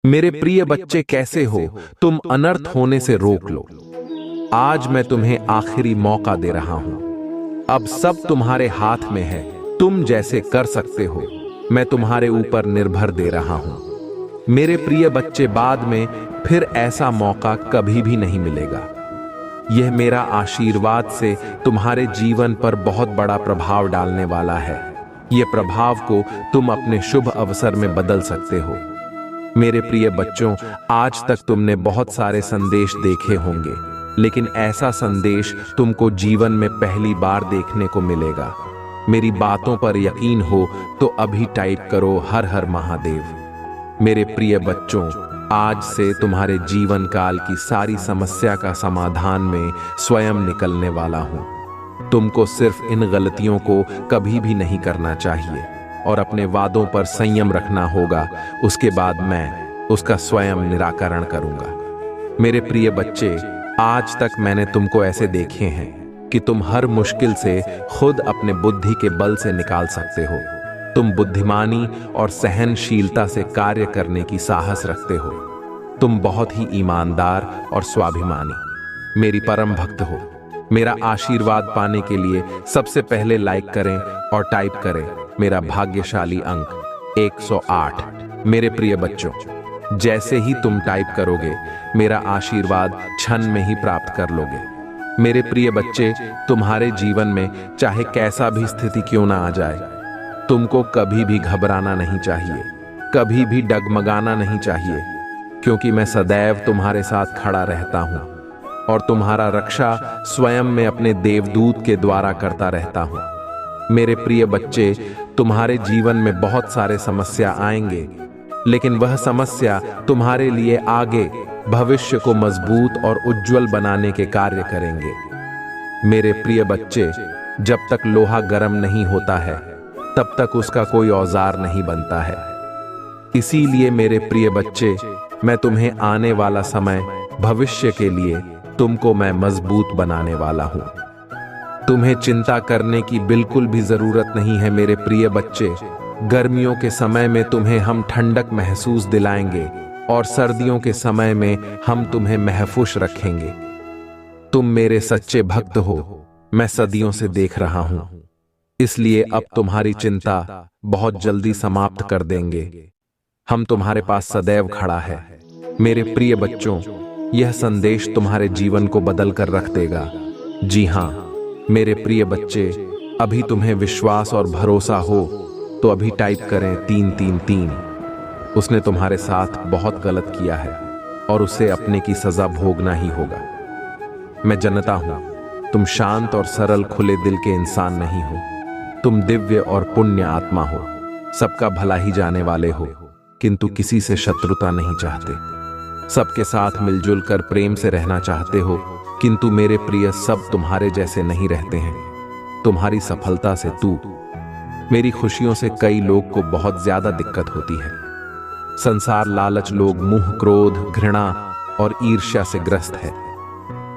मेरे प्रिय बच्चे, कैसे हो तुम? अनर्थ होने से रोक लो। आज मैं तुम्हें आखिरी मौका दे रहा हूं। अब सब तुम्हारे हाथ में है। तुम जैसे कर सकते हो। मैं तुम्हारे ऊपर निर्भर दे रहा हूं। मेरे प्रिय बच्चे, बाद में फिर ऐसा मौका कभी भी नहीं मिलेगा। यह मेरा आशीर्वाद से तुम्हारे जीवन पर बहुत बड़ा प्रभाव डालने वाला है। यह प्रभाव को तुम अपने शुभ अवसर में बदल सकते हो। मेरे प्रिय बच्चों, आज तक तुमने बहुत सारे संदेश देखे होंगे, लेकिन ऐसा संदेश तुमको जीवन में पहली बार देखने को मिलेगा। मेरी बातों पर यकीन हो तो अभी टाइप करो हर हर महादेव। मेरे प्रिय बच्चों, आज से तुम्हारे जीवन काल की सारी समस्या का समाधान में स्वयं निकलने वाला हूं। तुमको सिर्फ इन गलतियों को कभी भी नहीं करना चाहिए और अपने वादों पर संयम रखना होगा। उसके बाद मैं उसका स्वयं निराकरण करूंगा। मेरे प्रिय बच्चे, आज तक मैंने तुमको ऐसे देखे हैं कि तुम हर मुश्किल से खुद अपने बुद्धि के बल से निकाल सकते हो। तुम बुद्धिमानी और सहनशीलता से कार्य करने की साहस रखते हो। तुम बहुत ही ईमानदार और स्वाभिमानी मेरी परम भक्त हो। मेरा आशीर्वाद पाने के लिए सबसे पहले लाइक करें और टाइप करें मेरा भाग्यशाली अंक 108। मेरे प्रिय बच्चों, जैसे ही तुम टाइप करोगे, मेरा आशीर्वाद क्षण में ही प्राप्त कर लोगे। मेरे प्रिय बच्चे, तुम्हारे जीवन में चाहे कैसा भी स्थिति क्यों ना आ जाए, तुमको कभी भी घबराना नहीं चाहिए, कभी भी डगमगाना नहीं चाहिए, क्योंकि मैं सदैव तुम्हारे साथ खड़ा रहता हूं और तुम्हारा रक्षा स्वयं में अपने देवदूत के द्वारा करता रहता हूं। मेरे प्रिय बच्चे, तुम्हारे जीवन में बहुत सारे समस्या आएंगे, लेकिन वह समस्या तुम्हारे लिए आगे भविष्य को मजबूत और उज्जवल बनाने के कार्य करेंगे। मेरे प्रिय बच्चे, जब तक लोहा गर्म नहीं होता है, तब तक उसका कोई औजार नहीं बनता है। इसीलिए मेरे प्रिय बच्चे, मैं तुम्हें आने वाला समय, भविष्य के लिए तुमको मैं मजबूत बनाने वाला हूं। तुम्हें चिंता करने की बिल्कुल भी जरूरत नहीं है मेरे प्रिय बच्चे। गर्मियों के समय में तुम्हें हम ठंडक महसूस दिलाएंगे और सर्दियों के समय में हम तुम्हें महफूज रखेंगे। तुम मेरे सच्चे भक्त हो, मैं सदियों से देख रहा हूं। इसलिए अब तुम्हारी चिंता बहुत जल्दी समाप्त कर देंगे। हम तुम्हारे पास सदैव खड़ा है। मेरे प्रिय बच्चों, यह संदेश तुम्हारे जीवन को बदल कर रख देगा। जी हां मेरे प्रिय बच्चे, अभी तुम्हें विश्वास और भरोसा हो तो अभी टाइप करें 333। उसने तुम्हारे साथ बहुत गलत किया है और उसे अपने की सजा भोगना ही होगा। मैं जानता हूं तुम शांत और सरल खुले दिल के इंसान नहीं हो। तुम दिव्य और पुण्य आत्मा हो, सबका भला ही जाने वाले हो, किंतु किसी से शत्रुता नहीं चाहते। सबके साथ मिलजुल कर प्रेम से रहना चाहते हो, किंतु मेरे प्रिय, सब तुम्हारे जैसे नहीं रहते हैं। तुम्हारी सफलता से मेरी खुशियों से कई लोग को बहुत ज्यादा दिक्कत होती है। संसार लालच लोग मुंह, क्रोध, घृणा और ईर्ष्या से ग्रस्त है।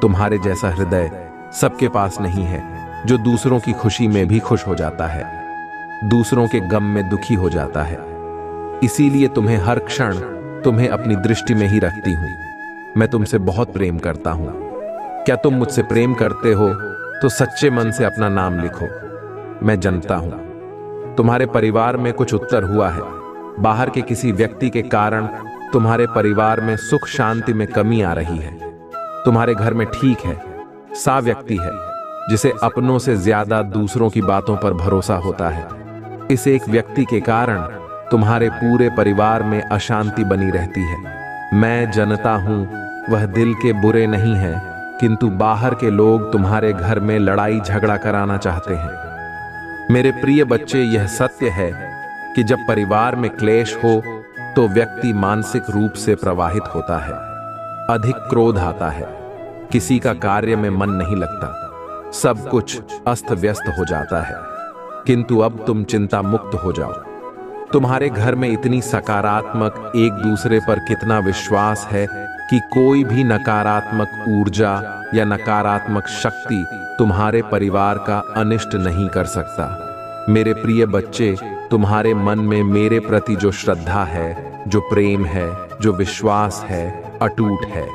तुम्हारे जैसा हृदय सबके पास नहीं है, जो दूसरों की खुशी में भी खुश हो जाता है, दूसरों के गम में दुखी हो जाता है। इसीलिए तुम्हें हर क्षण तुम्हें अपनी दृष्टि में ही रखती हूं। मैं तुमसे बहुत प्रेम करता हूं। क्या तुम मुझसे प्रेम करते हो तो सच्चे मन से अपना नाम लिखो। मैं जानता हूं तुम्हारे परिवार में कुछ उत्तर हुआ है। बाहर के किसी व्यक्ति के कारण तुम्हारे परिवार में सुख शांति में कमी आ रही है। तुम्हारे घर में ठीक है सा व्यक्ति है जिसे अपनों से ज्यादा दूसरों की बातों पर भरोसा होता है। इस एक व्यक्ति के कारण तुम्हारे पूरे परिवार में अशांति बनी रहती है। मैं जानता हूं वह दिल के बुरे नहीं हैं, किंतु बाहर के लोग तुम्हारे घर में लड़ाई झगड़ा कराना चाहते हैं। मेरे प्रिय बच्चे, यह सत्य है कि जब परिवार में क्लेश हो तो व्यक्ति मानसिक रूप से प्रवाहित होता है, अधिक क्रोध आता है, किसी का कार्य में मन नहीं लगता, सब कुछ अस्त व्यस्त हो जाता है। किंतु अब तुम चिंता मुक्त हो जाओ। तुम्हारे घर में इतनी सकारात्मक एक दूसरे पर कितना विश्वास है कि कोई भी नकारात्मक ऊर्जा या नकारात्मक शक्ति तुम्हारे परिवार का अनिष्ट नहीं कर सकता। मेरे प्रिय बच्चे, तुम्हारे मन में मेरे प्रति जो श्रद्धा है, जो प्रेम है, जो विश्वास है, अटूट है।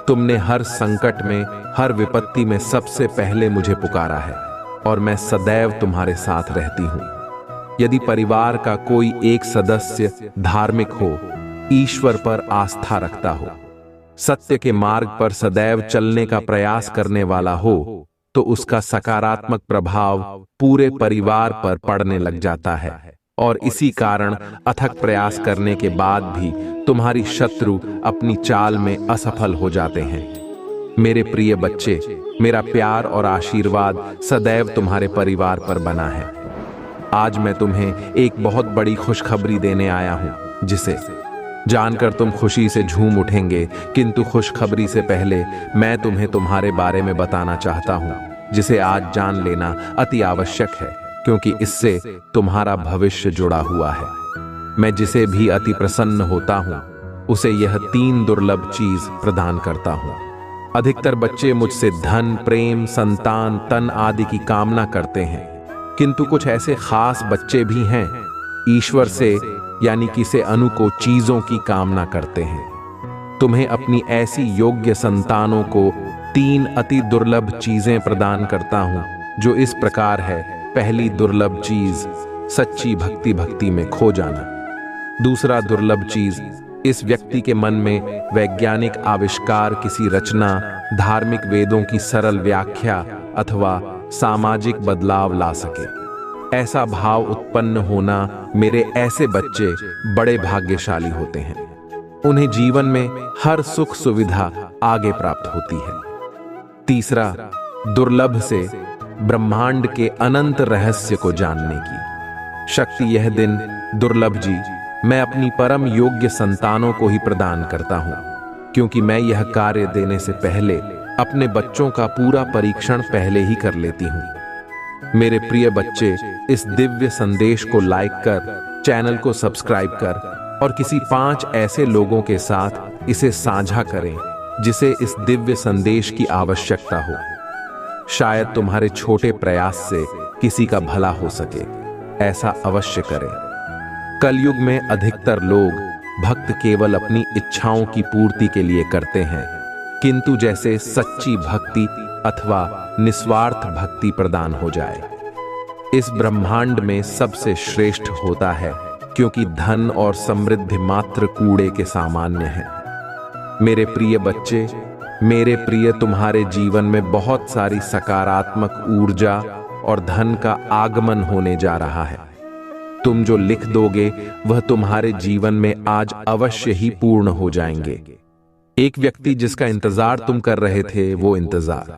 तुमने हर संकट में, हर विपत्ति में सबसे पहले मुझे पुकारा है और मैं सदैव तुम्हारे साथ रहती हूँ। यदि परिवार का कोई एक सदस्य धार्मिक हो, ईश्वर पर आस्था रखता हो, सत्य के मार्ग पर सदैव चलने का प्रयास करने वाला हो, तो उसका सकारात्मक प्रभाव पूरे परिवार पर पड़ने लग जाता है और इसी कारण अथक प्रयास करने के बाद भी तुम्हारी शत्रु अपनी चाल में असफल हो जाते हैं। मेरे प्रिय बच्चे, मेरा प्यार और आशीर्वाद सदैव तुम्हारे परिवार पर बना है। आज मैं तुम्हें एक बहुत बड़ी खुशखबरी देने आया हूं, जिसे जानकर तुम खुशी से झूम उठेंगे। किंतु खुशखबरी से पहले मैं तुम्हें तुम्हारे बारे में बताना चाहता हूं, जिसे आज जान लेना अति आवश्यक है, क्योंकि इससे तुम्हारा भविष्य जुड़ा हुआ है। मैं जिसे भी अति प्रसन्न होता हूं, उसे यह 3 दुर्लभ चीज प्रदान करता हूं। अधिकतर बच्चे मुझसे धन, प्रेम, संतान, तन आदि की कामना करते हैं, किंतु कुछ ऐसे खास बच्चे भी हैं ईश्वर से यानी किसी अनुको चीजों की कामना करते हैं। तुम्हें अपनी ऐसी योग्य संतानों को 3 अति दुर्लभ चीजें प्रदान करता हूं, जो इस प्रकार है। पहली दुर्लभ चीज, सच्ची भक्ति में खो जाना। दूसरा दुर्लभ चीज, इस व्यक्ति के मन में वैज्ञानिक आविष्कार, किसी रचना, धार्मिक वेदों की सरल व्याख्या अथवा सामाजिक बदलाव ला सके। ऐसा भाव उत्पन्न होना, मेरे ऐसे बच्चे बड़े भाग्यशाली होते हैं। उन्हें जीवन में हर सुख सुविधा आगे प्राप्त होती है। तीसरा, दुर्लभ से ब्रह्मांड के अनंत रहस्य को जानने की शक्ति। यह दिन दुर्लभ जी मैं अपनी परम योग्य संतानों को ही प्रदान करता हूं, क्योंकि मैं यह कार्य देने से पहले अपने बच्चों का पूरा परीक्षण पहले ही कर लेती हूं। मेरे प्रिय बच्चे, इस दिव्य संदेश को लाइक कर, चैनल को सब्सक्राइब कर और किसी 5 ऐसे लोगों के साथ इसे साझा करें जिसे इस दिव्य संदेश की आवश्यकता हो। शायद तुम्हारे छोटे प्रयास से किसी का भला हो सके। ऐसा अवश्य करें। कलयुग में अधिकतर लोग भक्त केवल अपनी इच्छाओं की पूर्ति के लिए करते हैं, किंतु जैसे सच्ची भक्ति अथवा निस्वार्थ भक्ति प्रदान हो जाए। इस ब्रह्मांड में सबसे श्रेष्ठ होता है, क्योंकि धन और समृद्धि मात्र कूड़े के सामान्य हैं। मेरे प्रिय बच्चे, मेरे प्रिय, तुम्हारे जीवन में बहुत सारी सकारात्मक ऊर्जा और धन का आगमन होने जा रहा है। तुम जो लिख दोगे वह तुम्हारे जीवन में आज अवश्य ही पूर्ण हो जाएंगे। एक व्यक्ति जिसका इंतजार तुम कर रहे थे, वो इंतजार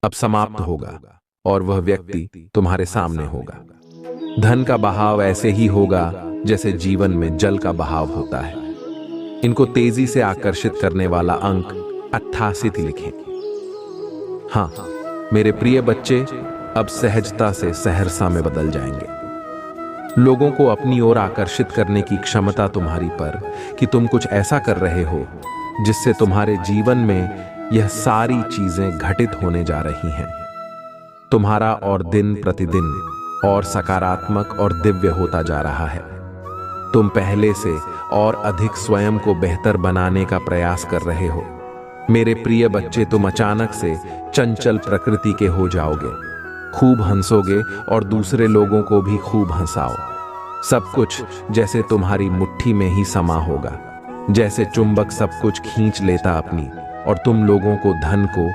अब समाप्त होगा और वह व्यक्ति तुम्हारे सामने होगा। धन का बहाव ऐसे ही होगा जैसे जीवन में जल का बहाव होता है। इनको तेजी से आकर्षित करने वाला अंक 88 लिखें। हाँ मेरे प्रिय बच्चे, अब सहजता से सहरसा में बदल जाएंगे। लोगों को अपनी ओर आकर्षित करने की क्षमता तुम्हारी पर कि तुम कुछ ऐसा कर रहे हो जिससे तुम्हारे जीवन में यह सारी चीजें घटित होने जा रही हैं। तुम्हारा और दिन प्रतिदिन और सकारात्मक और दिव्य होता जा रहा है। तुम पहले से और अधिक स्वयं को बेहतर बनाने का प्रयास कर रहे हो। मेरे प्रिय बच्चे, तुम अचानक से चंचल प्रकृति के हो जाओगे, खूब हंसोगे और दूसरे लोगों को भी खूब हंसाओ। सब कुछ जैसे तुम्हारी मुट्ठी में ही समा होगा, जैसे चुंबक सब कुछ खींच लेता अपनी, और तुम लोगों को, धन को,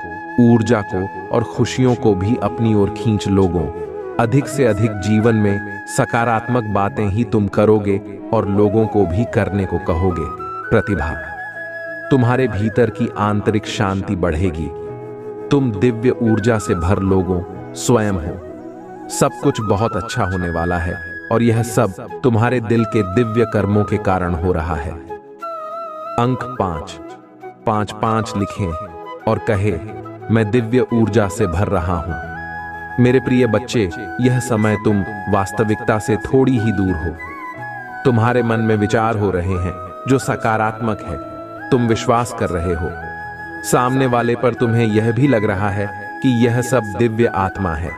ऊर्जा को और खुशियों को भी अपनी ओर खींच लोगों। अधिक से अधिक जीवन में सकारात्मक बातें ही तुम करोगे और लोगों को भी करने को कहोगे। प्रतिभा, तुम्हारे भीतर की आंतरिक शांति बढ़ेगी। तुम दिव्य ऊर्जा से भर लोगों स्वयं हो। सब कुछ बहुत अच्छा होने वाला है और यह सब तुम्हारे दिल के दिव्य कर्मों के कारण हो रहा है। अंक 5 लिखें और कहे, मैं दिव्य ऊर्जा से भर रहा हूं। मेरे प्रिय बच्चे, यह समय तुम वास्तविकता से थोड़ी ही दूर हो। तुम्हारे मन में विचार हो रहे हैं जो सकारात्मक है। तुम विश्वास कर रहे हो। सामने वाले पर तुम्हें यह भी लग रहा है कि यह सब दिव्य आत्मा है,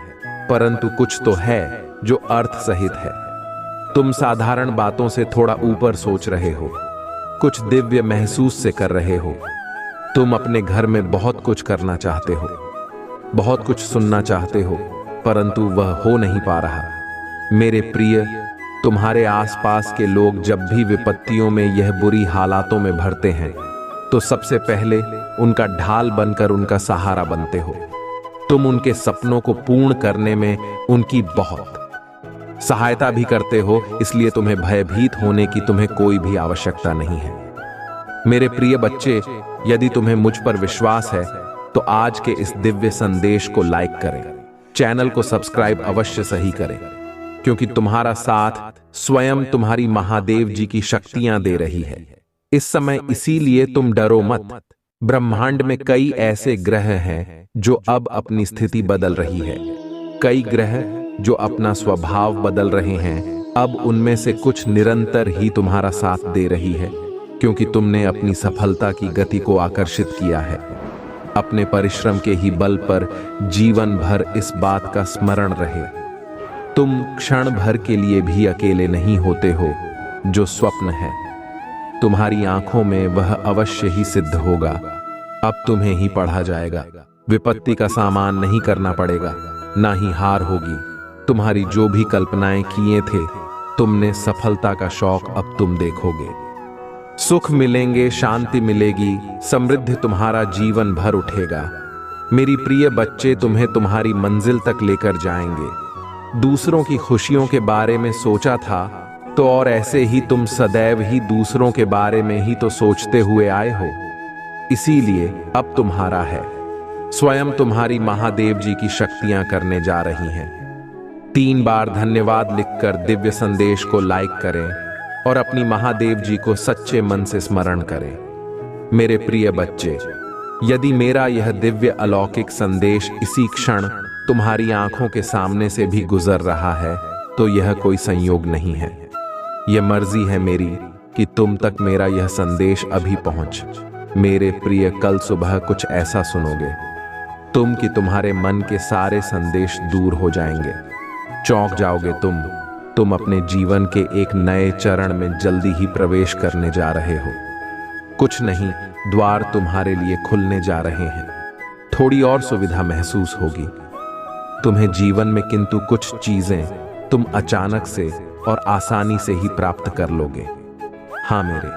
परंतु कुछ तो है जो अर्थ सहित है। तुम साधारण बातों से थोड़ा ऊपर सोच रहे हो। कुछ दिव्य महसूस से कर रहे हो। तुम अपने घर में बहुत कुछ करना चाहते हो, बहुत कुछ सुनना चाहते हो, परंतु वह हो नहीं पा रहा। मेरे प्रिय, तुम्हारे आसपास के लोग जब भी विपत्तियों में यह बुरी हालातों में भरते हैं तो सबसे पहले उनका ढाल बनकर उनका सहारा बनते हो। तुम उनके सपनों को पूर्ण करने में उनकी बहुत सहायता भी करते हो, इसलिए तुम्हें भयभीत होने की तुम्हें कोई भी आवश्यकता नहीं है। मेरे प्रिय बच्चे, यदि तुम्हें मुझ पर विश्वास है तो आज के इस दिव्य संदेश को लाइक करें, चैनल को सब्सक्राइब अवश्य सही करें, क्योंकि तुम्हारा साथ स्वयं तुम्हारी महादेव जी की शक्तियां दे रही है इस समय। इसीलिए तुम डरो मत। ब्रह्मांड में कई ऐसे ग्रह हैं जो अब अपनी स्थिति बदल रही है, कई ग्रह जो अपना स्वभाव बदल रहे हैं। अब उनमें से कुछ निरंतर ही तुम्हारा साथ दे रही है, क्योंकि तुमने अपनी सफलता की गति को आकर्षित किया है। अपने परिश्रम के ही बल पर जीवन भर इस बात का स्मरण रहे, तुम क्षण भर के लिए भी अकेले नहीं होते हो। जो स्वप्न है तुम्हारी आंखों में वह अवश्य ही सिद्ध होगा। अब तुम्हें ही पढ़ा जाएगा, विपत्ति का सामान नहीं करना पड़ेगा, ना ही हार होगी। तुम्हारी जो भी कल्पनाएं किए थे, तुमने सफलता का शौक अब तुम देखोगे। सुख मिलेंगे, शांति मिलेगी, समृद्धि तुम्हारा जीवन भर उठेगा। मेरी प्रिय बच्चे, तुम्हें तुम्हारी मंजिल तक लेकर जाएंगे। दूसरों की खुशियों के बारे में सोचा था तो और ऐसे ही तुम सदैव ही दूसरों के बारे में ही तो सोचते हुए आए हो, इसीलिए अब तुम्हारा है। स्वयं तुम्हारी महादेव जी की शक्तियां करने जा रही हैं। 3 बार धन्यवाद लिखकर दिव्य संदेश को लाइक करें और अपनी महादेव जी को सच्चे मन से स्मरण करें। मेरे प्रिय बच्चे, यदि मेरा यह दिव्य अलौकिक संदेश इसी क्षण तुम्हारी आंखों के सामने से भी गुजर रहा है तो यह कोई संयोग नहीं है, यह मर्जी है मेरी कि तुम तक मेरा यह संदेश अभी पहुंच। मेरे प्रिय, कल सुबह कुछ ऐसा सुनोगे तुम कि तुम्हारे मन के सारे संदेश दूर हो जाएंगे। चौंक जाओगे तुम अपने जीवन के एक नए चरण में जल्दी ही प्रवेश करने जा रहे हो। कुछ नहीं, द्वार तुम्हारे लिए खुलने जा रहे हैं। थोड़ी और सुविधा महसूस होगी तुम्हें जीवन में, किंतु कुछ चीजें तुम अचानक से और आसानी से ही प्राप्त कर लोगे। हाँ मेरे,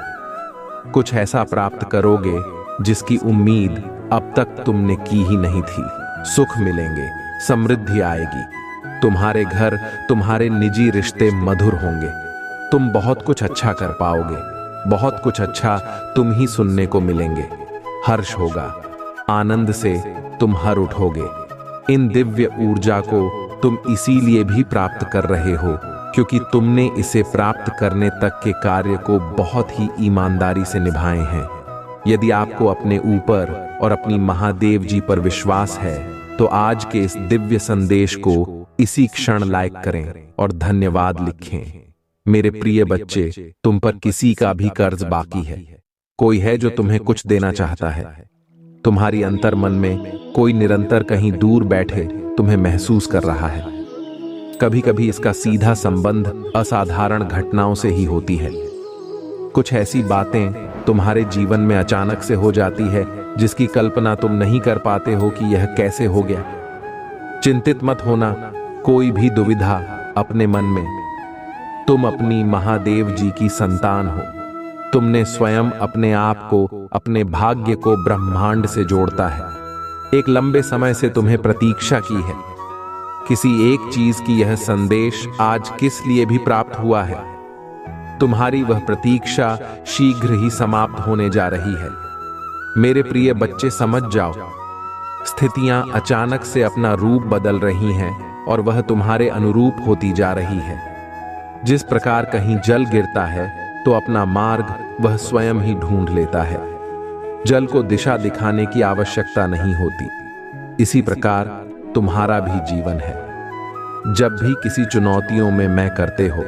कुछ ऐसा प्राप्त करोगे जिसकी उम्मीद अब तक तुमने की ही नहीं थी। सुख मिलेंगे, समृद्धि आएगी, तुम्हारे घर, तुम्हारे निजी रिश्ते मधुर होंगे। तुम बहुत कुछ अच्छा कर पाओगे, बहुत कुछ अच्छा तुम ही सुनने को मिलेंगे। हर्ष होगा, आनंद से तुम हर उठोगे। इन दिव्य ऊर्जा को तुम इसीलिए भी प्राप्त कर रहे हो क्योंकि तुमने इसे प्राप्त करने तक के कार्य को बहुत ही ईमानदारी से निभाए हैं। यदि आपको अपने ऊपर और अपनी महादेव जी पर विश्वास है तो आज के इस दिव्य संदेश को इसी क्षण लाइक करें और धन्यवाद लिखें। मेरे प्रिय बच्चे, तुम पर किसी का भी कर्ज बाकी है। कोई है जो तुम्हें कुछ देना चाहता है। तुम्हारी अंतर मन में कोई निरंतर कहीं दूर बैठे तुम्हें महसूस कर रहा है। कभी कभी इसका सीधा संबंध असाधारण घटनाओं से ही होती है। कुछ ऐसी बातें तुम्हारे जीवन में अचानक से हो जाती है जिसकी कल्पना तुम नहीं कर पाते हो कि यह कैसे हो गया। चिंतित मत होना, कोई भी दुविधा अपने मन में। तुम अपनी महादेव जी की संतान हो। तुमने स्वयं अपने आप को, अपने भाग्य को ब्रह्मांड से जोड़ता है। एक लंबे समय से तुम्हें प्रतीक्षा की है किसी एक चीज की। यह संदेश आज किस लिए भी प्राप्त हुआ है, तुम्हारी वह प्रतीक्षा शीघ्र ही समाप्त होने जा रही है। मेरे प्रिय बच्चे, समझ जाओ, स्थितियां अचानक से अपना रूप बदल रही हैं और वह तुम्हारे अनुरूप होती जा रही है। जिस प्रकार कहीं जल गिरता है तो अपना मार्ग वह स्वयं ही ढूंढ लेता है। जल को दिशा दिखाने की आवश्यकता नहीं होती। इसी प्रकार तुम्हारा भी जीवन है। जब भी किसी चुनौतियों में मैं करते हो,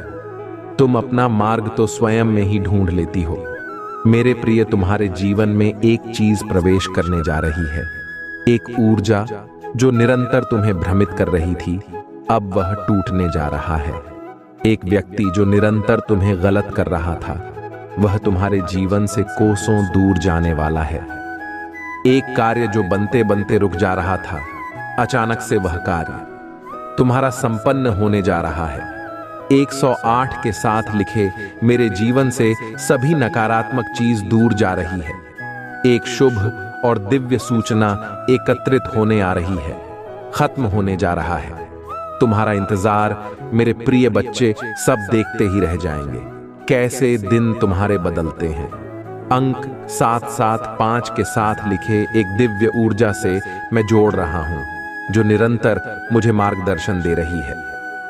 तुम अपना मार्ग तो स्वयं में ही ढूंढ लेती हो। मेरे प्रिय, तुम्हारे जीवन में एक चीज प्रवेश करने जा रही है। एक ऊर्जा जो निरंतर तुम्हें भ्रमित कर रही थी, अब वह टूटने जा रहा है। एक व्यक्ति जो निरंतर तुम्हें गलत कर रहा था, वह तुम्हारे जीवन से कोसों दूर जाने वाला है। एक कार्य जो बनते बनते रुक जा रहा था, अचानक से वह कार्य तुम्हारा संपन्न होने जा रहा है। 108 के साथ लिखे मेरे जीवन से सभी नकारात्मक चीज दूर जा रही है। एक शुभ और दिव्य सूचना एकत्रित होने आ रही है, खत्म होने जा रहा है। तुम्हारा इंतजार मेरे प्रिय बच्चे सब देखते ही रह जाएंगे, कैसे दिन तुम्हारे बदलते हैं। अंक 775 के साथ लिखे एक दिव्य ऊर्जा से मैं जोड़ रहा हूं, जो निरंतर मुझे मार्गदर्शन दे रही है।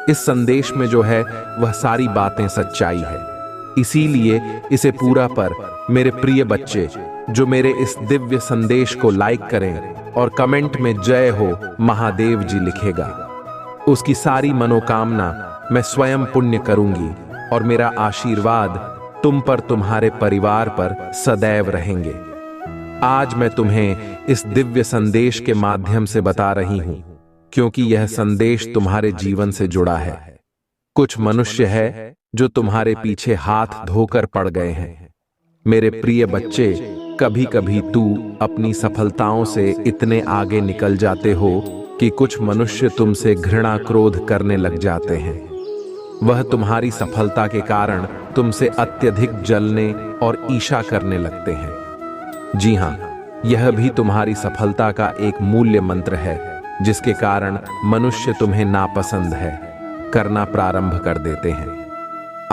इस संदेश में जो है वह सारी बातें सच्चाई है, इसीलिए इसे पूरा पर मेरे प्रिय बच्चे जो मेरे इस दिव्य संदेश को लाइक करें और कमेंट में जय हो महादेव जी लिखेगा, उसकी सारी मनोकामना मैं स्वयं पुण्य करूंगी और मेरा आशीर्वाद तुम पर, तुम्हारे परिवार पर सदैव रहेंगे। आज मैं तुम्हें इस दिव्य संदेश के माध्यम से बता रही हूं, क्योंकि यह संदेश तुम्हारे जीवन से जुड़ा है। कुछ मनुष्य है जो तुम्हारे पीछे हाथ धोकर पड़ गए हैं। मेरे प्रिय बच्चे, कभी कभी तू अपनी सफलताओं से इतने आगे निकल जाते हो कि कुछ मनुष्य तुमसे घृणा क्रोध करने लग जाते हैं। वह तुम्हारी सफलता के कारण तुमसे अत्यधिक जलने और ईर्ष्या करने लगते हैं। जी हां, यह भी तुम्हारी सफलता का एक मूल्य मंत्र है, जिसके कारण मनुष्य तुम्हें नापसंद है करना प्रारंभ कर देते हैं।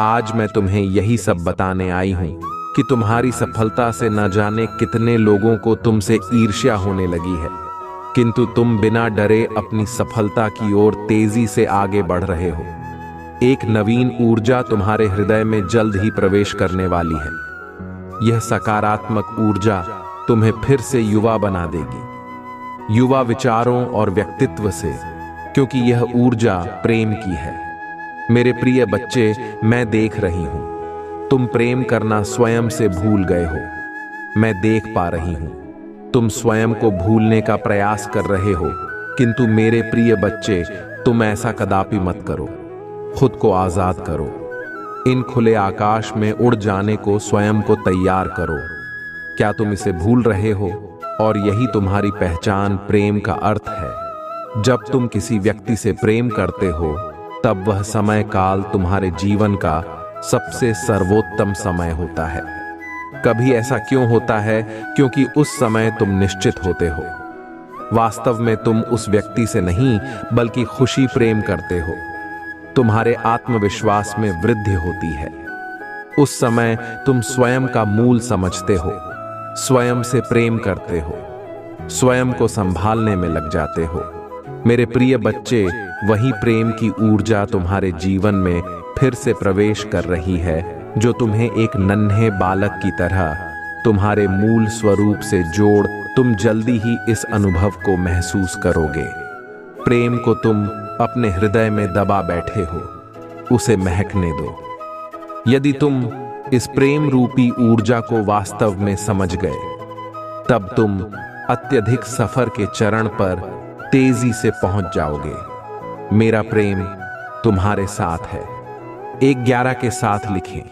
आज मैं तुम्हें यही सब बताने आई हूं कि तुम्हारी सफलता से न जाने कितने लोगों को तुमसे ईर्ष्या होने लगी है, किंतु तुम बिना डरे अपनी सफलता की ओर तेजी से आगे बढ़ रहे हो। एक नवीन ऊर्जा तुम्हारे हृदय में जल्द ही प्रवेश करने वाली है। यह सकारात्मक ऊर्जा तुम्हें फिर से युवा बना देगी, युवा विचारों और व्यक्तित्व से, क्योंकि यह ऊर्जा प्रेम की है। मेरे प्रिय बच्चे, मैं देख रही हूं तुम प्रेम करना स्वयं से भूल गए हो। मैं देख पा रही हूं तुम स्वयं को भूलने का प्रयास कर रहे हो, किंतु मेरे प्रिय बच्चे, तुम ऐसा कदापि मत करो। खुद को आजाद करो। इन खुले आकाश में उड़ जाने को स्वयं को तैयार करो। क्या तुम इसे भूल रहे हो? और यही तुम्हारी पहचान प्रेम का अर्थ है। जब तुम किसी व्यक्ति से प्रेम करते हो, तब वह समय काल तुम्हारे जीवन का सबसे सर्वोत्तम समय होता है। कभी ऐसा क्यों होता है? क्योंकि उस समय तुम निश्चित होते हो। वास्तव में तुम उस व्यक्ति से नहीं, बल्कि खुशी प्रेम करते हो। तुम्हारे आत्मविश्वास में वृद्धि होती है। उस समय तुम स्वयं का मूल समझते हो, स्वयं से प्रेम करते हो, स्वयं को संभालने में लग जाते हो। मेरे प्रिय बच्चे, वही प्रेम की ऊर्जा तुम्हारे जीवन में फिर से प्रवेश कर रही है, जो तुम्हें एक नन्हे बालक की तरह तुम्हारे मूल स्वरूप से जोड़ तुम जल्दी ही इस अनुभव को महसूस करोगे। प्रेम को तुम अपने हृदय में दबा बैठे हो, उसे महकने दो। यदि तुम इस प्रेम रूपी ऊर्जा को वास्तव में समझ गए, तब तुम अत्यधिक सफर के चरण पर तेजी से पहुंच जाओगे। मेरा प्रेम तुम्हारे साथ है। 111 के साथ लिखें,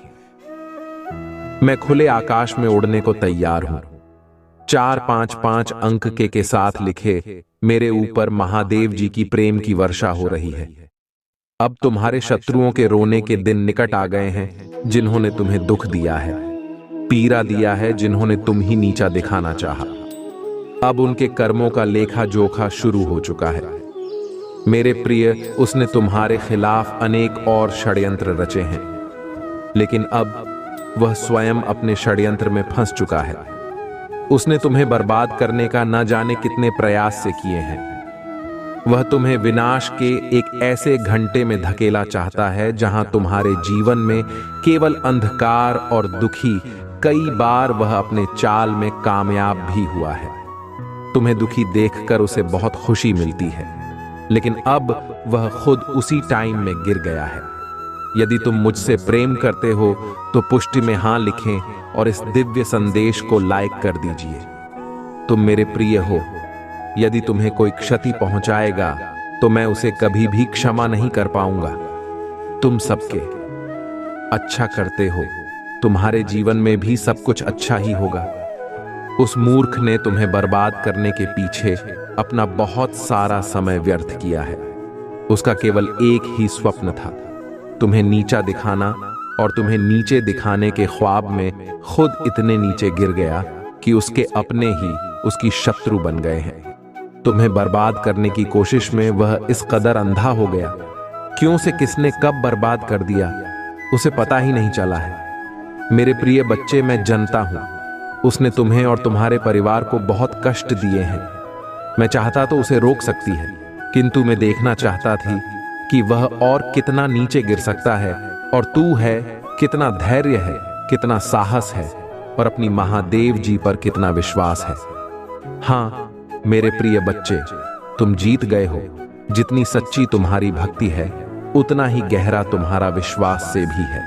मैं खुले आकाश में उड़ने को तैयार हूं। 455 अंक के साथ लिखे, मेरे ऊपर महादेव जी की प्रेम की वर्षा हो रही है। अब तुम्हारे शत्रुओं के रोने के दिन निकट आ गए हैं, जिन्होंने तुम्हें दुख दिया है, पीड़ा दिया है, जिन्होंने तुम ही नीचा दिखाना चाहा। अब उनके कर्मों का लेखा जोखा शुरू हो चुका है। मेरे प्रिय, उसने तुम्हारे खिलाफ अनेक और षड्यंत्र रचे हैं, लेकिन अब वह स्वयं अपने षड्यंत्र में फंस चुका है। उसने तुम्हें बर्बाद करने का न जाने कितने प्रयास से किए हैं। वह तुम्हें विनाश के एक ऐसे घंटे में धकेला चाहता है, जहां तुम्हारे जीवन में केवल अंधकार और दुखी। कई बार वह अपने चाल में कामयाब भी हुआ है। तुम्हें दुखी देखकर उसे बहुत खुशी मिलती है, लेकिन अब वह खुद उसी टाइम में गिर गया है। यदि तुम मुझसे प्रेम करते हो तो पुष्टि में हां लिखें और इस दिव्य संदेश को लाइक कर दीजिए। तुम मेरे प्रिय हो। यदि तुम्हें कोई क्षति पहुंचाएगा तो मैं उसे कभी भी क्षमा नहीं कर पाऊंगा। तुम सबके अच्छा करते हो, तुम्हारे जीवन में भी सब कुछ अच्छा ही होगा। उस मूर्ख ने तुम्हें बर्बाद करने के पीछे अपना बहुत सारा समय व्यर्थ किया है। उसका केवल एक ही स्वप्न था, तुम्हें नीचा दिखाना, और तुम्हें नीचे दिखाने के ख्वाब में खुद इतने नीचे गिर गया कि उसके अपने ही उसकी शत्रु बन गए हैं। तुम्हें बर्बाद करने की कोशिश में वह इस कदर अंधा हो गया, क्यों से किसने कब बर्बाद कर दिया उसे पता ही नहीं चला है। मेरे प्रिय बच्चे, मैं जानता हूं उसने तुम्हें और तुम्हारे परिवार को बहुत कष्ट दिए हैं। मैं चाहता तो उसे रोक सकती है, किंतु मैं देखना चाहता थी कि वह और कितना नीचे गिर सकता है, और तू है कितना धैर्य है, कितना साहस है, और अपनी महादेव जी पर कितना विश्वास है। हाँ मेरे प्रिय बच्चे, तुम जीत गए हो। जितनी सच्ची तुम्हारी भक्ति है, उतना ही गहरा तुम्हारा विश्वास से भी है।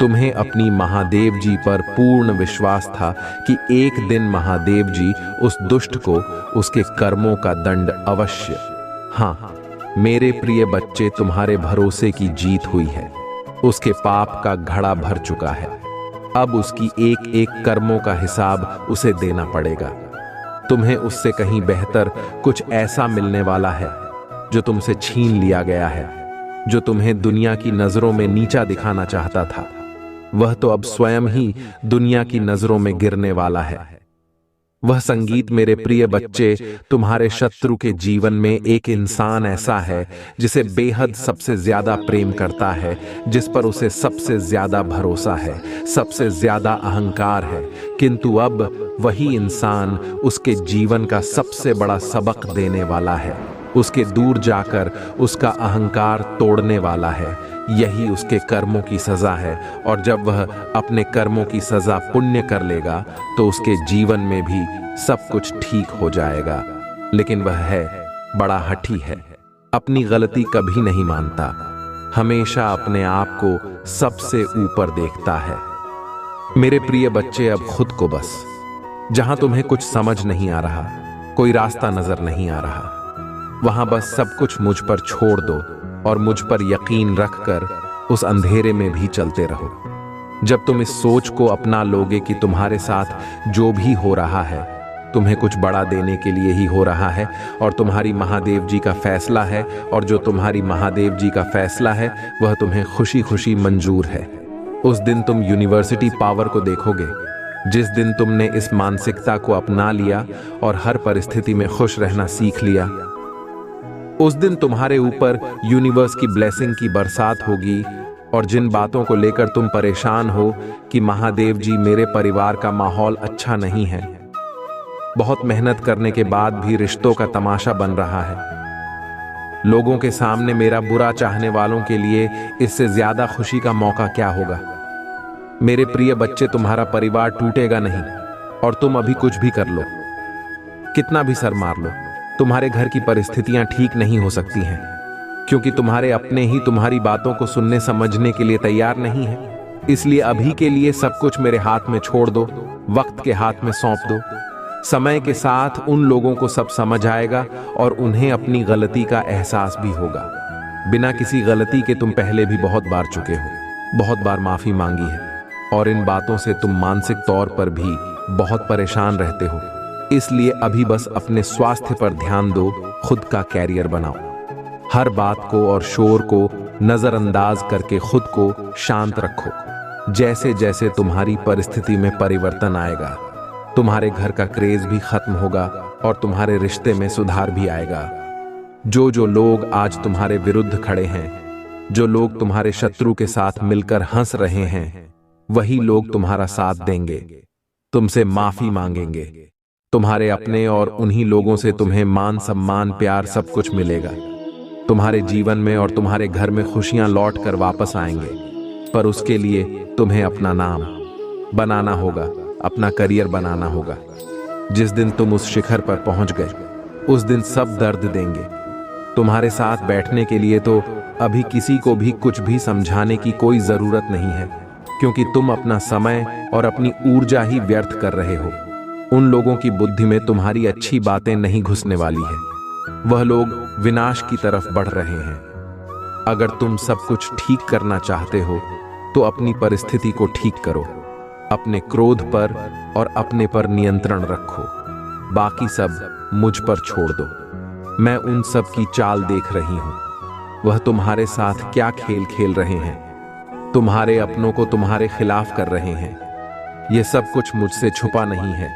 तुम्हें अपनी महादेव जी पर पूर्ण विश्वास था कि एक दिन महादेव जी उस दुष्ट को उसके कर्मों का दंड अवश्य। हाँ मेरे प्रिय बच्चे, तुम्हारे भरोसे की जीत हुई है। उसके पाप का घड़ा भर चुका है। अब उसकी एक एक कर्मों का हिसाब उसे देना पड़ेगा। तुम्हें उससे कहीं बेहतर कुछ ऐसा मिलने वाला है जो तुमसे छीन लिया गया है। जो तुम्हें दुनिया की नजरों में नीचा दिखाना चाहता था, वह तो अब स्वयं ही दुनिया की नजरों में गिरने वाला है। वह संगीत मेरे प्रिय बच्चे, तुम्हारे शत्रु के जीवन में एक इंसान ऐसा है जिसे बेहद सबसे ज्यादा प्रेम करता है, जिस पर उसे सबसे ज्यादा भरोसा है, सबसे ज्यादा अहंकार है, किंतु अब वही इंसान उसके जीवन का सबसे बड़ा सबक देने वाला है, उसके दूर जाकर उसका अहंकार तोड़ने वाला है। यही उसके कर्मों की सजा है, और जब वह अपने कर्मों की सजा पुण्य कर लेगा तो उसके जीवन में भी सब कुछ ठीक हो जाएगा। लेकिन वह है बड़ा हठी है, अपनी गलती कभी नहीं मानता, हमेशा अपने आप को सबसे ऊपर देखता है। मेरे प्रिय बच्चे, अब खुद को बस, जहां तुम्हें कुछ समझ नहीं आ रहा, कोई रास्ता नजर नहीं आ रहा, वहां बस सब कुछ मुझ पर छोड़ दो और मुझ पर यकीन रखकर उस अंधेरे में भी चलते रहो। जब तुम इस सोच को अपना लोगे कि तुम्हारे साथ जो भी हो रहा है तुम्हें कुछ बड़ा देने के लिए ही हो रहा है, और तुम्हारी महादेव जी का फैसला है, और जो तुम्हारी महादेव जी का फैसला है वह तुम्हें खुशी खुशी मंजूर है, उस दिन तुम यूनिवर्सिटी पावर को देखोगे। जिस दिन तुमने इस मानसिकता को अपना लिया और हर परिस्थिति में खुश रहना सीख लिया, उस दिन तुम्हारे ऊपर यूनिवर्स की ब्लेसिंग की बरसात होगी। और जिन बातों को लेकर तुम परेशान हो कि महादेव जी मेरे परिवार का माहौल अच्छा नहीं है, बहुत मेहनत करने के बाद भी रिश्तों का तमाशा बन रहा है, लोगों के सामने मेरा बुरा चाहने वालों के लिए इससे ज्यादा खुशी का मौका क्या होगा। मेरे प्रिय बच्चे, तुम्हारा परिवार टूटेगा नहीं, और तुम अभी कुछ भी कर लो, कितना भी सर मार लो, तुम्हारे घर की परिस्थितियां ठीक नहीं हो सकती हैं, क्योंकि तुम्हारे अपने ही तुम्हारी बातों को सुनने समझने के लिए तैयार नहीं है। इसलिए अभी के लिए सब कुछ मेरे हाथ में छोड़ दो, वक्त के हाथ में सौंप दो। समय के साथ उन लोगों को सब समझ आएगा और उन्हें अपनी गलती का एहसास भी होगा। बिना किसी गलती के तुम पहले भी बहुत बार चुके हो, बहुत बार माफी मांगी है, और इन बातों से तुम मानसिक तौर पर भी बहुत परेशान रहते हो। इसलिए अभी बस अपने स्वास्थ्य पर ध्यान दो, खुद का कैरियर बनाओ। हर बात को और शोर को नजरअंदाज करके खुद को शांत रखो। जैसे जैसे तुम्हारी परिस्थिति में परिवर्तन आएगा, तुम्हारे घर का क्रेज भी खत्म होगा और तुम्हारे रिश्ते में सुधार भी आएगा। जो जो लोग आज तुम्हारे विरुद्ध खड़े हैं, जो लोग तुम्हारे शत्रु के साथ मिलकर हंस रहे हैं, वही लोग तुम्हारा साथ देंगे, तुमसे माफी मांगेंगे। तुम्हारे अपने और उन्हीं लोगों से तुम्हें मान सम्मान प्यार सब कुछ मिलेगा। तुम्हारे जीवन में और तुम्हारे घर में खुशियां लौट कर वापस आएंगे, पर उसके लिए तुम्हें अपना नाम बनाना होगा, अपना करियर बनाना होगा। जिस दिन तुम उस शिखर पर पहुंच गए, उस दिन सब दर्द देंगे। तुम्हारे साथ बैठने के लिए तो अभी किसी को भी कुछ भी समझाने की कोई जरूरत नहीं है, क्योंकि तुम अपना समय और अपनी ऊर्जा ही व्यर्थ कर रहे हो। उन लोगों की बुद्धि में तुम्हारी अच्छी बातें नहीं घुसने वाली है, वह लोग विनाश की तरफ बढ़ रहे हैं। अगर तुम सब कुछ ठीक करना चाहते हो तो अपनी परिस्थिति को ठीक करो। अपने क्रोध पर और अपने पर नियंत्रण रखो, बाकी सब मुझ पर छोड़ दो। मैं उन सब की चाल देख रही हूं। वह तुम्हारे साथ क्या खेल खेल रहे हैं। तुम्हारे अपनों को तुम्हारे खिलाफ कर रहे हैं। यह सब कुछ मुझसे छुपा नहीं है।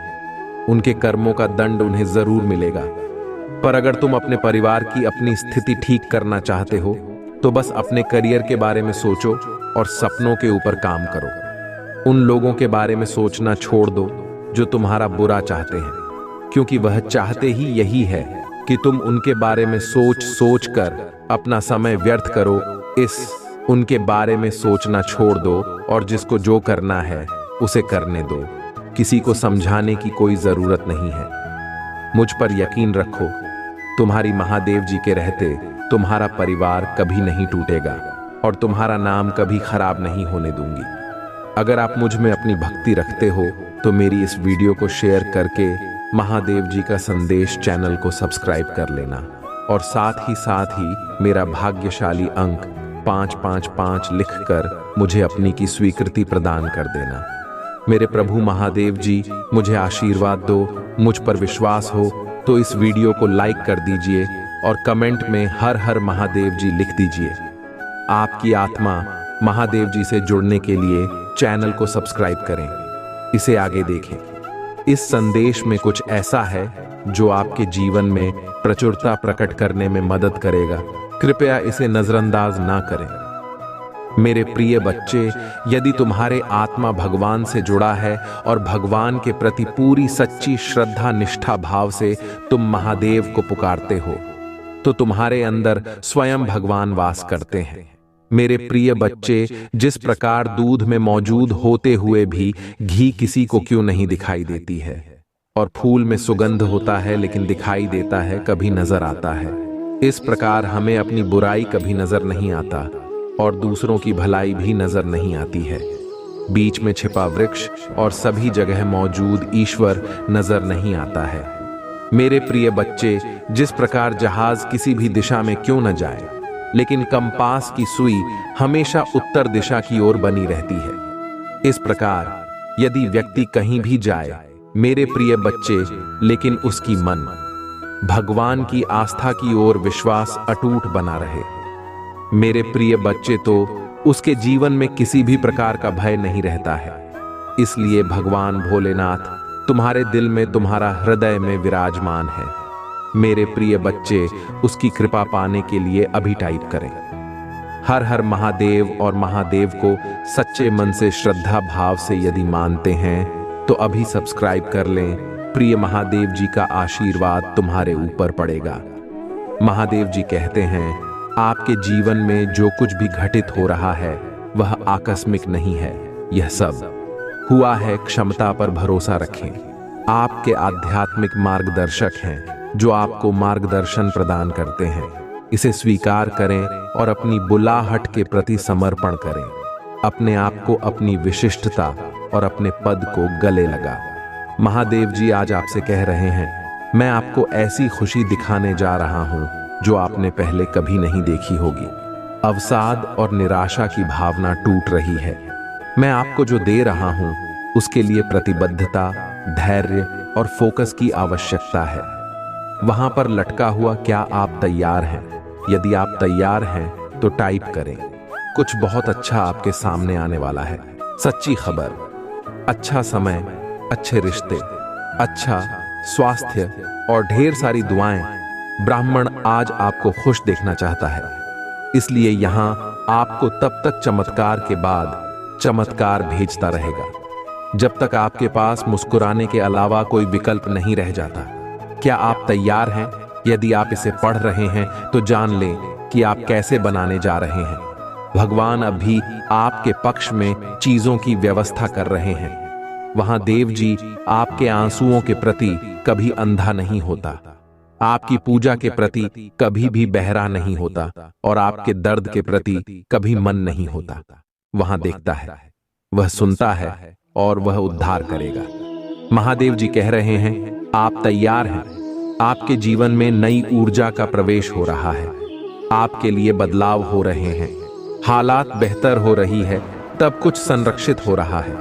उनके कर्मों का दंड उन्हें जरूर मिलेगा। पर अगर तुम अपने परिवार की अपनी स्थिति ठीक करना चाहते हो तो बस अपने करियर के बारे में सोचो और सपनों के ऊपर काम करो। उन लोगों के बारे में सोचना छोड़ दो जो तुम्हारा बुरा चाहते हैं, क्योंकि वह चाहते ही यही है कि तुम उनके बारे में सोच सोच कर अपना समय व्यर्थ करो। उनके बारे में सोचना छोड़ दो और जिसको जो करना है उसे करने दो। किसी को समझाने की कोई जरूरत नहीं है। मुझ पर यकीन रखो, तुम्हारी महादेव जी के रहते तुम्हारा परिवार कभी नहीं टूटेगा और तुम्हारा नाम कभी खराब नहीं होने दूंगी। अगर आप मुझ में अपनी भक्ति रखते हो तो मेरी इस वीडियो को शेयर करके महादेव जी का संदेश चैनल को सब्सक्राइब कर लेना और साथ ही मेरा भाग्यशाली अंक 555 लिखकर मुझे अपनी की स्वीकृति प्रदान कर देना। मेरे प्रभु महादेव जी मुझे आशीर्वाद दो। मुझ पर विश्वास हो तो इस वीडियो को लाइक कर दीजिए और कमेंट में हर हर महादेव जी लिख दीजिए। आपकी आत्मा महादेव जी से जुड़ने के लिए चैनल को सब्सक्राइब करें, इसे आगे देखें। इस संदेश में कुछ ऐसा है जो आपके जीवन में प्रचुरता प्रकट करने में मदद करेगा। कृपया इसे नजरअंदाज ना करें। मेरे प्रिय बच्चे, यदि तुम्हारे आत्मा भगवान से जुड़ा है और भगवान के प्रति पूरी सच्ची श्रद्धा निष्ठा भाव से तुम महादेव को पुकारते हो तो तुम्हारे अंदर स्वयं भगवान वास करते हैं। मेरे प्रिय बच्चे, जिस प्रकार दूध में मौजूद होते हुए भी घी किसी को क्यों नहीं दिखाई देती है और फूल में सुगंध होता है लेकिन दिखाई देता है, कभी नजर आता है, इस प्रकार हमें अपनी बुराई कभी नजर नहीं आता और दूसरों की भलाई भी नजर नहीं आती है। बीच में छिपा वृक्ष और सभी जगह मौजूद ईश्वर नजर नहीं आता है। मेरे प्रिय बच्चे, जिस प्रकार जहाज किसी भी दिशा में क्यों न जाए लेकिन कंपास की सुई हमेशा उत्तर दिशा की ओर बनी रहती है, इस प्रकार यदि व्यक्ति कहीं भी जाए मेरे प्रिय बच्चे, लेकिन उसकी मन भगवान की आस्था की ओर विश्वास अटूट बना रहे, मेरे प्रिय बच्चे, तो उसके जीवन में किसी भी प्रकार का भय नहीं रहता है। इसलिए भगवान भोलेनाथ तुम्हारे दिल में, तुम्हारा हृदय में विराजमान है। मेरे प्रिय बच्चे, उसकी कृपा पाने के लिए अभी टाइप करें हर हर महादेव और महादेव को सच्चे मन से श्रद्धा भाव से यदि मानते हैं तो अभी सब्सक्राइब कर लें। प्रिय महादेव जी का आशीर्वाद तुम्हारे ऊपर पड़ेगा। महादेव जी कहते हैं, आपके जीवन में जो कुछ भी घटित हो रहा है वह आकस्मिक नहीं है, यह सब हुआ है। क्षमता पर भरोसा रखें। आपके आध्यात्मिक मार्गदर्शक हैं जो आपको मार्गदर्शन प्रदान करते हैं। इसे स्वीकार करें और अपनी बुलाहट के प्रति समर्पण करें। अपने आप को, अपनी विशिष्टता और अपने पद को गले लगा। महादेव जी आज आपसे कह रहे हैं, मैं आपको ऐसी खुशी दिखाने जा रहा हूं जो आपने पहले कभी नहीं देखी होगी। अवसाद और निराशा की भावना टूट रही है। मैं आपको जो दे रहा हूं उसके लिए प्रतिबद्धता, धैर्य और फोकस की आवश्यकता है। वहां पर लटका हुआ क्या आप तैयार हैं? यदि आप तैयार हैं तो टाइप करें। कुछ बहुत अच्छा आपके सामने आने वाला है। सच्ची खबर, अच्छा समय, अच्छे रिश्ते, अच्छा स्वास्थ्य और ढेर सारी दुआएं। ब्राह्मण आज आपको खुश देखना चाहता है, इसलिए यहां आपको तब तक चमत्कार के बाद चमत्कार भेजता रहेगा जब तक आपके पास मुस्कुराने के अलावा कोई विकल्प नहीं रह जाता। क्या आप तैयार हैं? यदि आप इसे पढ़ रहे हैं तो जान लें कि आप कैसे बनाने जा रहे हैं। भगवान अभी आपके पक्ष में चीजों की व्यवस्था कर रहे हैं। वहां देव जी आपके आंसुओं के प्रति कभी अंधा नहीं होता, आपकी पूजा के प्रति कभी भी बहरा नहीं होता और आपके दर्द के प्रति कभी मन नहीं होता। वहां देखता है, वह सुनता है और वह उद्धार करेगा। महादेव जी कह रहे हैं, आप तैयार हैं। आपके जीवन में नई ऊर्जा का प्रवेश हो रहा है। आपके लिए बदलाव हो रहे हैं। हालात बेहतर हो रही है, तब कुछ संरक्षित हो रहा है।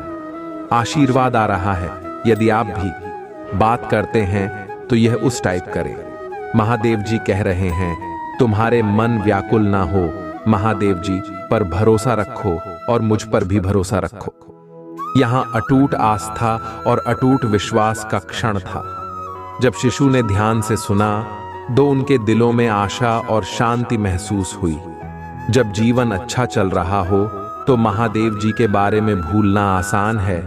आशीर्वाद आ रहा है। यदि आप भी बात करते हैं तो यह उस टाइप करें। महादेव जी कह रहे हैं, तुम्हारे मन व्याकुल ना हो, महादेव जी पर भरोसा रखो और मुझ पर भी भरोसा रखो। यहां अटूट आस्था और अटूट विश्वास का क्षण था। जब शिशु ने ध्यान से सुना तो उनके दिलों में आशा और शांति महसूस हुई। जब जीवन अच्छा चल रहा हो तो महादेव जी के बारे में भूलना आसान है,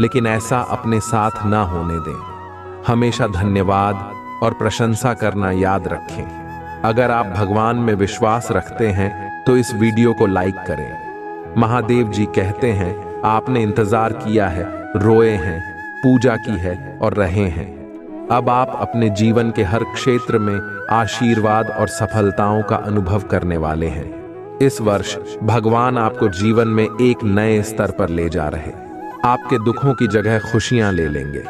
लेकिन ऐसा अपने साथ ना होने दें। हमेशा धन्यवाद और प्रशंसा करना याद रखें। अगर आप भगवान में विश्वास रखते हैं तो इस वीडियो को लाइक करें। महादेव जी कहते हैं, आपने इंतजार किया है, रोए हैं, पूजा की है और रहे हैं। अब आप अपने जीवन के हर क्षेत्र में आशीर्वाद और सफलताओं का अनुभव करने वाले हैं। इस वर्ष भगवान आपको जीवन में एक नए स्तर पर ले जा रहे। आपके दुखों की जगह खुशियां ले लेंगे।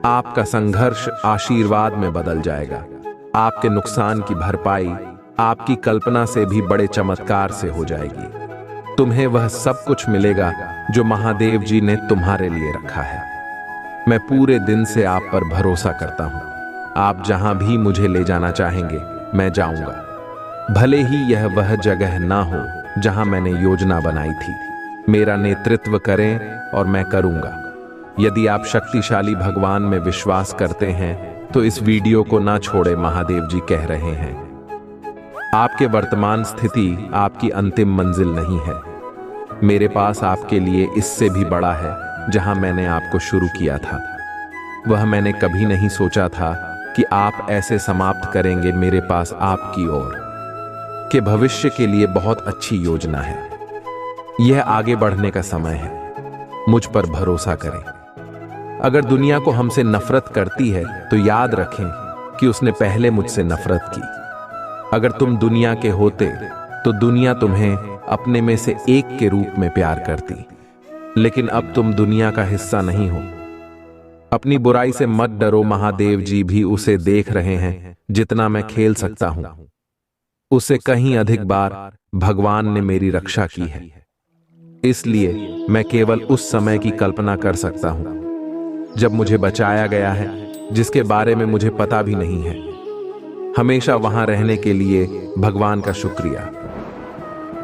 आपका संघर्ष आशीर्वाद में बदल जाएगा। आपके नुकसान की भरपाई आपकी कल्पना से भी बड़े चमत्कार से हो जाएगी। तुम्हें वह सब कुछ मिलेगा जो महादेव जी ने तुम्हारे लिए रखा है। मैं पूरे दिन से आप पर भरोसा करता हूं। आप जहां भी मुझे ले जाना चाहेंगे मैं जाऊंगा, भले ही यह वह जगह ना हो जहां मैंने योजना बनाई थी। मेरा नेतृत्व करें और मैं करूंगा। यदि आप शक्तिशाली भगवान में विश्वास करते हैं तो इस वीडियो को ना छोड़े। महादेव जी कह रहे हैं, आपके वर्तमान स्थिति आपकी अंतिम मंजिल नहीं है। मेरे पास आपके लिए इससे भी बड़ा है। जहां मैंने आपको शुरू किया था वह मैंने कभी नहीं सोचा था कि आप ऐसे समाप्त करेंगे। मेरे पास आपकी ओर के भविष्य के लिए बहुत अच्छी योजना है। यह आगे बढ़ने का समय है। मुझ पर भरोसा करें। अगर दुनिया को हमसे नफरत करती है तो याद रखें कि उसने पहले मुझसे नफरत की। अगर तुम दुनिया के होते तो दुनिया तुम्हें अपने में से एक के रूप में प्यार करती, लेकिन अब तुम दुनिया का हिस्सा नहीं हो। अपनी बुराई से मत डरो। महादेव जी भी उसे देख रहे हैं जितना मैं खेल सकता हूं। उससे कहीं अधिक बार भगवान ने मेरी रक्षा की है। इसलिए मैं केवल उस समय की कल्पना कर सकता हूं जब मुझे बचाया गया है, जिसके बारे में मुझे पता भी नहीं है। हमेशा वहां रहने के लिए भगवान का शुक्रिया।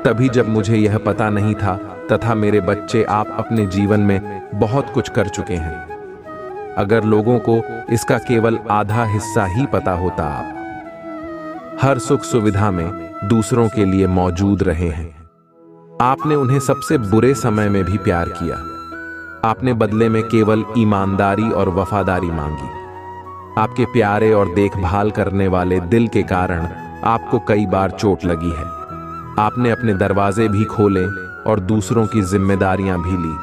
तभी जब मुझे यह पता नहीं था तथा मेरे बच्चे, आप अपने जीवन में बहुत कुछ कर चुके हैं। अगर लोगों को इसका केवल आधा हिस्सा ही पता होता। आप हर सुख सुविधा में दूसरों के लिए मौजूद रहे हैं। आपने उन्हें सबसे बुरे समय में भी प्यार किया। आपने बदले में केवल ईमानदारी और वफादारी मांगी। आपके प्यारे और देखभाल करने वाले दिल के कारण आपको कई बार चोट लगी है। आपने अपने दरवाजे भी खोले और दूसरों की जिम्मेदारियां भी ली।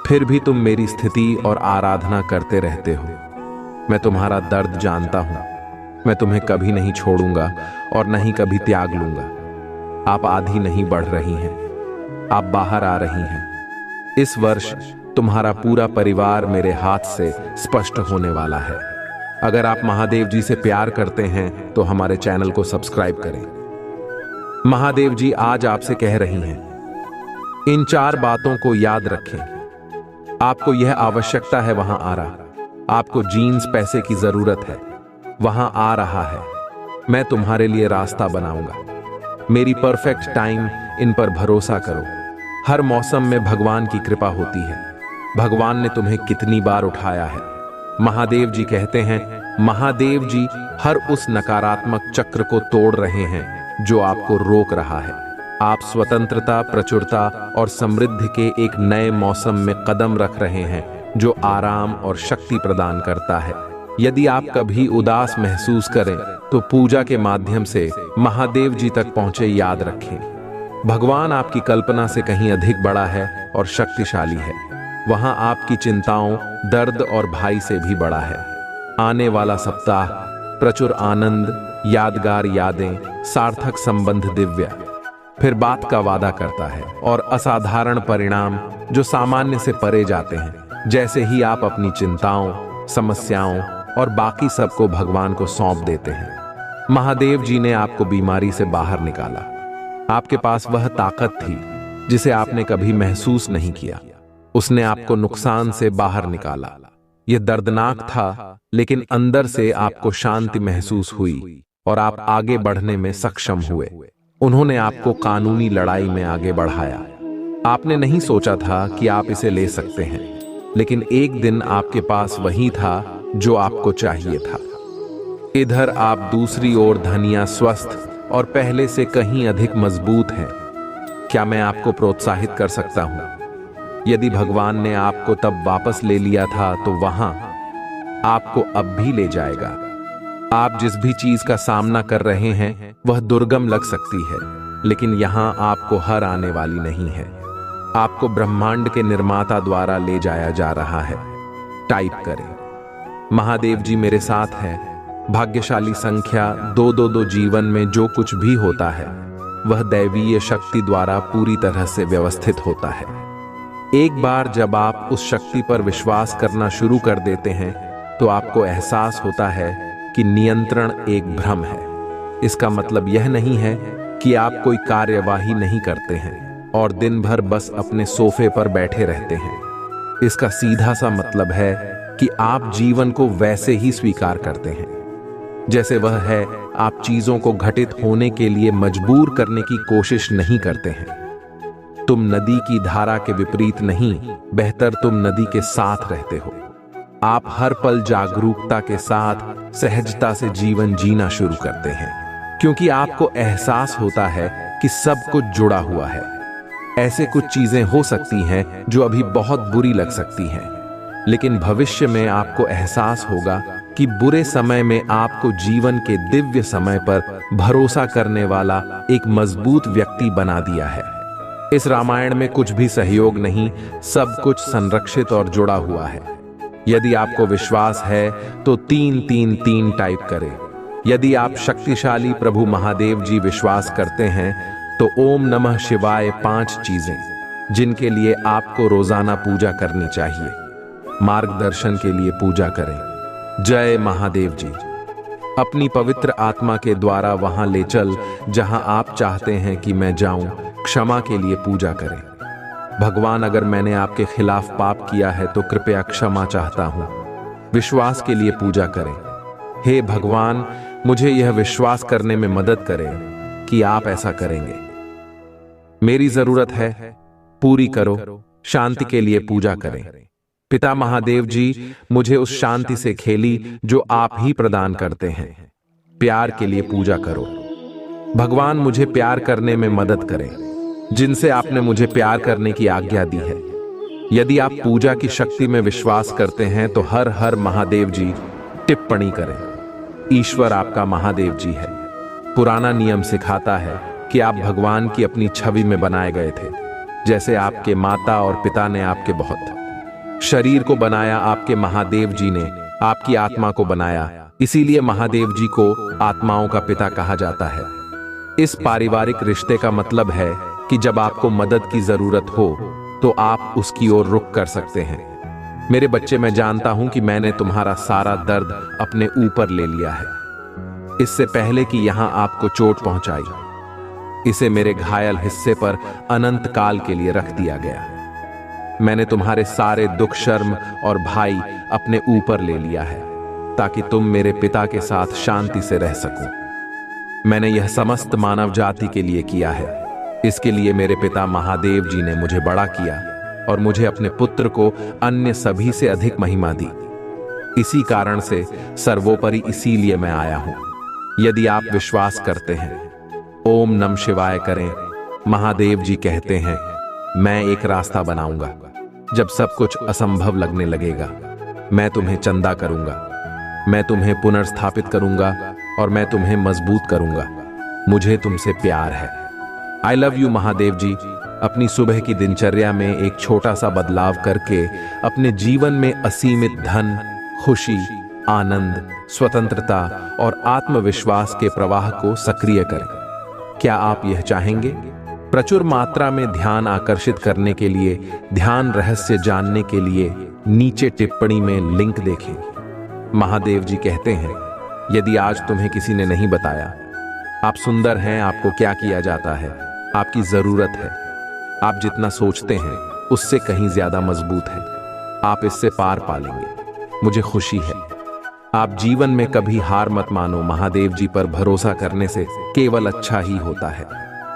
फिर भी तुम मेरी स्थिति और आराधना करते रहते हो। मैं तुम्हारा दर्द जानता हूं। मैं तुम्हें कभी नहीं छोड़ूंगा और न ही कभी त्याग लूंगा। आप आधी नहीं बढ़ रही हैं, आप बाहर आ रही हैं। इस वर्ष तुम्हारा पूरा परिवार मेरे हाथ से स्पष्ट होने वाला है। अगर आप महादेव जी से प्यार करते हैं तो हमारे चैनल को सब्सक्राइब करें। महादेव जी आज आपसे कह रही हैं, इन 4 बातों को याद रखें। आपको यह आवश्यकता है, वहां आ रहा। आपको जीन्स पैसे की जरूरत है, वहां आ रहा है। मैं तुम्हारे लिए रास्ता बनाऊंगा। मेरी परफेक्ट टाइम, इन पर भरोसा करो। हर मौसम में भगवान की कृपा होती है। भगवान ने तुम्हें कितनी बार उठाया है। महादेव जी कहते हैं, महादेव जी हर उस नकारात्मक चक्र को तोड़ रहे हैं जो आपको रोक रहा है। आप स्वतंत्रता, प्रचुरता और समृद्धि के एक नए मौसम में कदम रख रहे हैं जो आराम और शक्ति प्रदान करता है। यदि आप कभी उदास महसूस करें तो पूजा के माध्यम से महादेव जी तक पहुंचे। याद रखें, भगवान आपकी कल्पना से कहीं अधिक बड़ा है और शक्तिशाली है। वहां आपकी चिंताओं, दर्द और भय से भी बड़ा है। आने वाला सप्ताह प्रचुर आनंद, यादगार यादें, सार्थक संबंध, दिव्य फिर बात का वादा करता है और असाधारण परिणाम जो सामान्य से परे जाते हैं। जैसे ही आप अपनी चिंताओं, समस्याओं और बाकी सबको भगवान को सौंप देते हैं। महादेव जी ने आपको बीमारी से बाहर निकाला। आपके पास वह ताकत थी जिसे आपने कभी महसूस नहीं किया। उसने आपको नुकसान से बाहर निकाला। यह दर्दनाक था, लेकिन अंदर से आपको शांति महसूस हुई और आप आगे बढ़ने में सक्षम हुए। उन्होंने आपको कानूनी लड़ाई में आगे बढ़ाया। आपने नहीं सोचा था कि आप इसे ले सकते हैं, लेकिन एक दिन आपके पास वही था जो आपको चाहिए था। इधर आप दूसरी ओर धनिया स्वस्थ और पहले से कहीं अधिक मजबूत हैं। क्या मैं आपको प्रोत्साहित कर सकता हूं? यदि भगवान ने आपको तब वापस ले लिया था तो वहां आपको अब भी ले जाएगा। आप जिस भी चीज का सामना कर रहे हैं वह दुर्गम लग सकती है, लेकिन यहां आपको हार आने वाली नहीं है। आपको ब्रह्मांड के निर्माता द्वारा ले जाया जा रहा है। टाइप करें, महादेव जी मेरे साथ हैं। भाग्यशाली संख्या 222। जीवन में जो कुछ भी होता है वह दैवीय शक्ति द्वारा पूरी तरह से व्यवस्थित होता है। एक बार जब आप उस शक्ति पर विश्वास करना शुरू कर देते हैं तो आपको एहसास होता है कि नियंत्रण एक भ्रम है। इसका मतलब यह नहीं है कि आप कोई कार्यवाही नहीं करते हैं और दिन भर बस अपने सोफे पर बैठे रहते हैं। इसका सीधा सा मतलब है कि आप जीवन को वैसे ही स्वीकार करते हैं जैसे वह है। आप चीजों को घटित होने के लिए मजबूर करने की कोशिश नहीं करते हैं। तुम नदी की धारा के विपरीत नहीं, बेहतर तुम नदी के साथ रहते हो। आप हर पल जागरूकता के साथ सहजता से जीवन जीना शुरू करते हैं, क्योंकि आपको एहसास होता है कि सब कुछ जुड़ा हुआ है। ऐसे कुछ चीजें हो सकती हैं जो अभी बहुत बुरी लग सकती हैं, लेकिन भविष्य में आपको एहसास होगा कि बुरे समय में आपको जीवन के दिव्य समय पर भरोसा करने वाला एक मजबूत व्यक्ति बना दिया है। इस रामायण में कुछ भी सहयोग नहीं, सब कुछ संरक्षित और जुड़ा हुआ है। यदि आपको विश्वास है तो 333 टाइप करें। यदि आप शक्तिशाली प्रभु महादेव जी विश्वास करते हैं तो ओम नमः शिवाय 5 चीजें जिनके लिए आपको रोजाना पूजा करनी चाहिए। मार्गदर्शन के लिए पूजा करें। जय महादेव जी। अपनी पवित्र आत्मा के द्वारा वहां ले चल जहां आप चाहते हैं कि मैं जाऊं। क्षमा के लिए पूजा करें। भगवान, अगर मैंने आपके खिलाफ पाप किया है तो कृपया क्षमा चाहता हूं। विश्वास के लिए पूजा करें। हे भगवान, मुझे यह विश्वास करने में मदद करें कि आप ऐसा करेंगे। मेरी जरूरत है, पूरी करो। शांति के लिए पूजा करें। पिता महादेव जी, मुझे उस शांति से खेली जो आप ही प्रदान करते हैं। प्यार के लिए पूजा करो। भगवान, मुझे प्यार करने में मदद करें जिनसे आपने मुझे प्यार करने की आज्ञा दी है। यदि आप पूजा की शक्ति में विश्वास करते हैं तो हर हर महादेव जी टिप्पणी करें। ईश्वर आपका महादेव जी है। पुराना नियम सिखाता है कि आप भगवान की अपनी छवि में बनाए गए थे। जैसे आपके माता और पिता ने आपके बहुत शरीर को बनाया, आपके महादेव जी ने आपकी आत्मा को बनाया। इसीलिए महादेव जी को आत्माओं का पिता कहा जाता है। इस पारिवारिक रिश्ते का मतलब है कि जब आपको मदद की जरूरत हो तो आप उसकी ओर रुख कर सकते हैं। मेरे बच्चे, मैं जानता हूं कि मैंने तुम्हारा सारा दर्द अपने ऊपर ले लिया है, इससे पहले कि यहां आपको चोट पहुंचाई। इसे मेरे घायल हिस्से पर अनंत काल के लिए रख दिया गया। मैंने तुम्हारे सारे दुख, शर्म और भाई अपने ऊपर ले लिया है ताकि तुम मेरे पिता के साथ शांति से रह सको। मैंने यह समस्त मानव जाति के लिए किया है। इसके लिए मेरे पिता महादेव जी ने मुझे बड़ा किया और मुझे अपने पुत्र को अन्य सभी से अधिक महिमा दी। इसी कारण से सर्वोपरि इसीलिए मैं आया हूं। यदि आप विश्वास करते हैं, ओम नमः शिवाय करें। महादेव जी कहते हैं, मैं एक रास्ता बनाऊंगा। जब सब कुछ असंभव लगने लगेगा, मैं तुम्हें चंदा करूंगा, मैं तुम्हें पुनर्स्थापित करूंगा और मैं तुम्हें मजबूत करूंगा। मुझे तुमसे प्यार है। आई लव यू महादेव जी। अपनी सुबह की दिनचर्या में एक छोटा सा बदलाव करके अपने जीवन में असीमित धन, खुशी, आनंद, स्वतंत्रता और आत्मविश्वास के प्रवाह को सक्रिय करें। क्या आप यह चाहेंगे? प्रचुर मात्रा में ध्यान आकर्षित करने के लिए, ध्यान रहस्य जानने के लिए नीचे टिप्पणी में लिंक देखें। महादेव जी कहते हैं, यदि आज तुम्हें किसी ने नहीं बताया आप सुंदर हैं, आपको क्या किया जाता है, आपकी जरूरत है, आप जितना सोचते हैं उससे कहीं ज्यादा मजबूत है। आप इससे पार पालेंगे। मुझे खुशी है। आप जीवन में कभी हार मत मानो। महादेव जी पर भरोसा करने से केवल अच्छा ही होता है।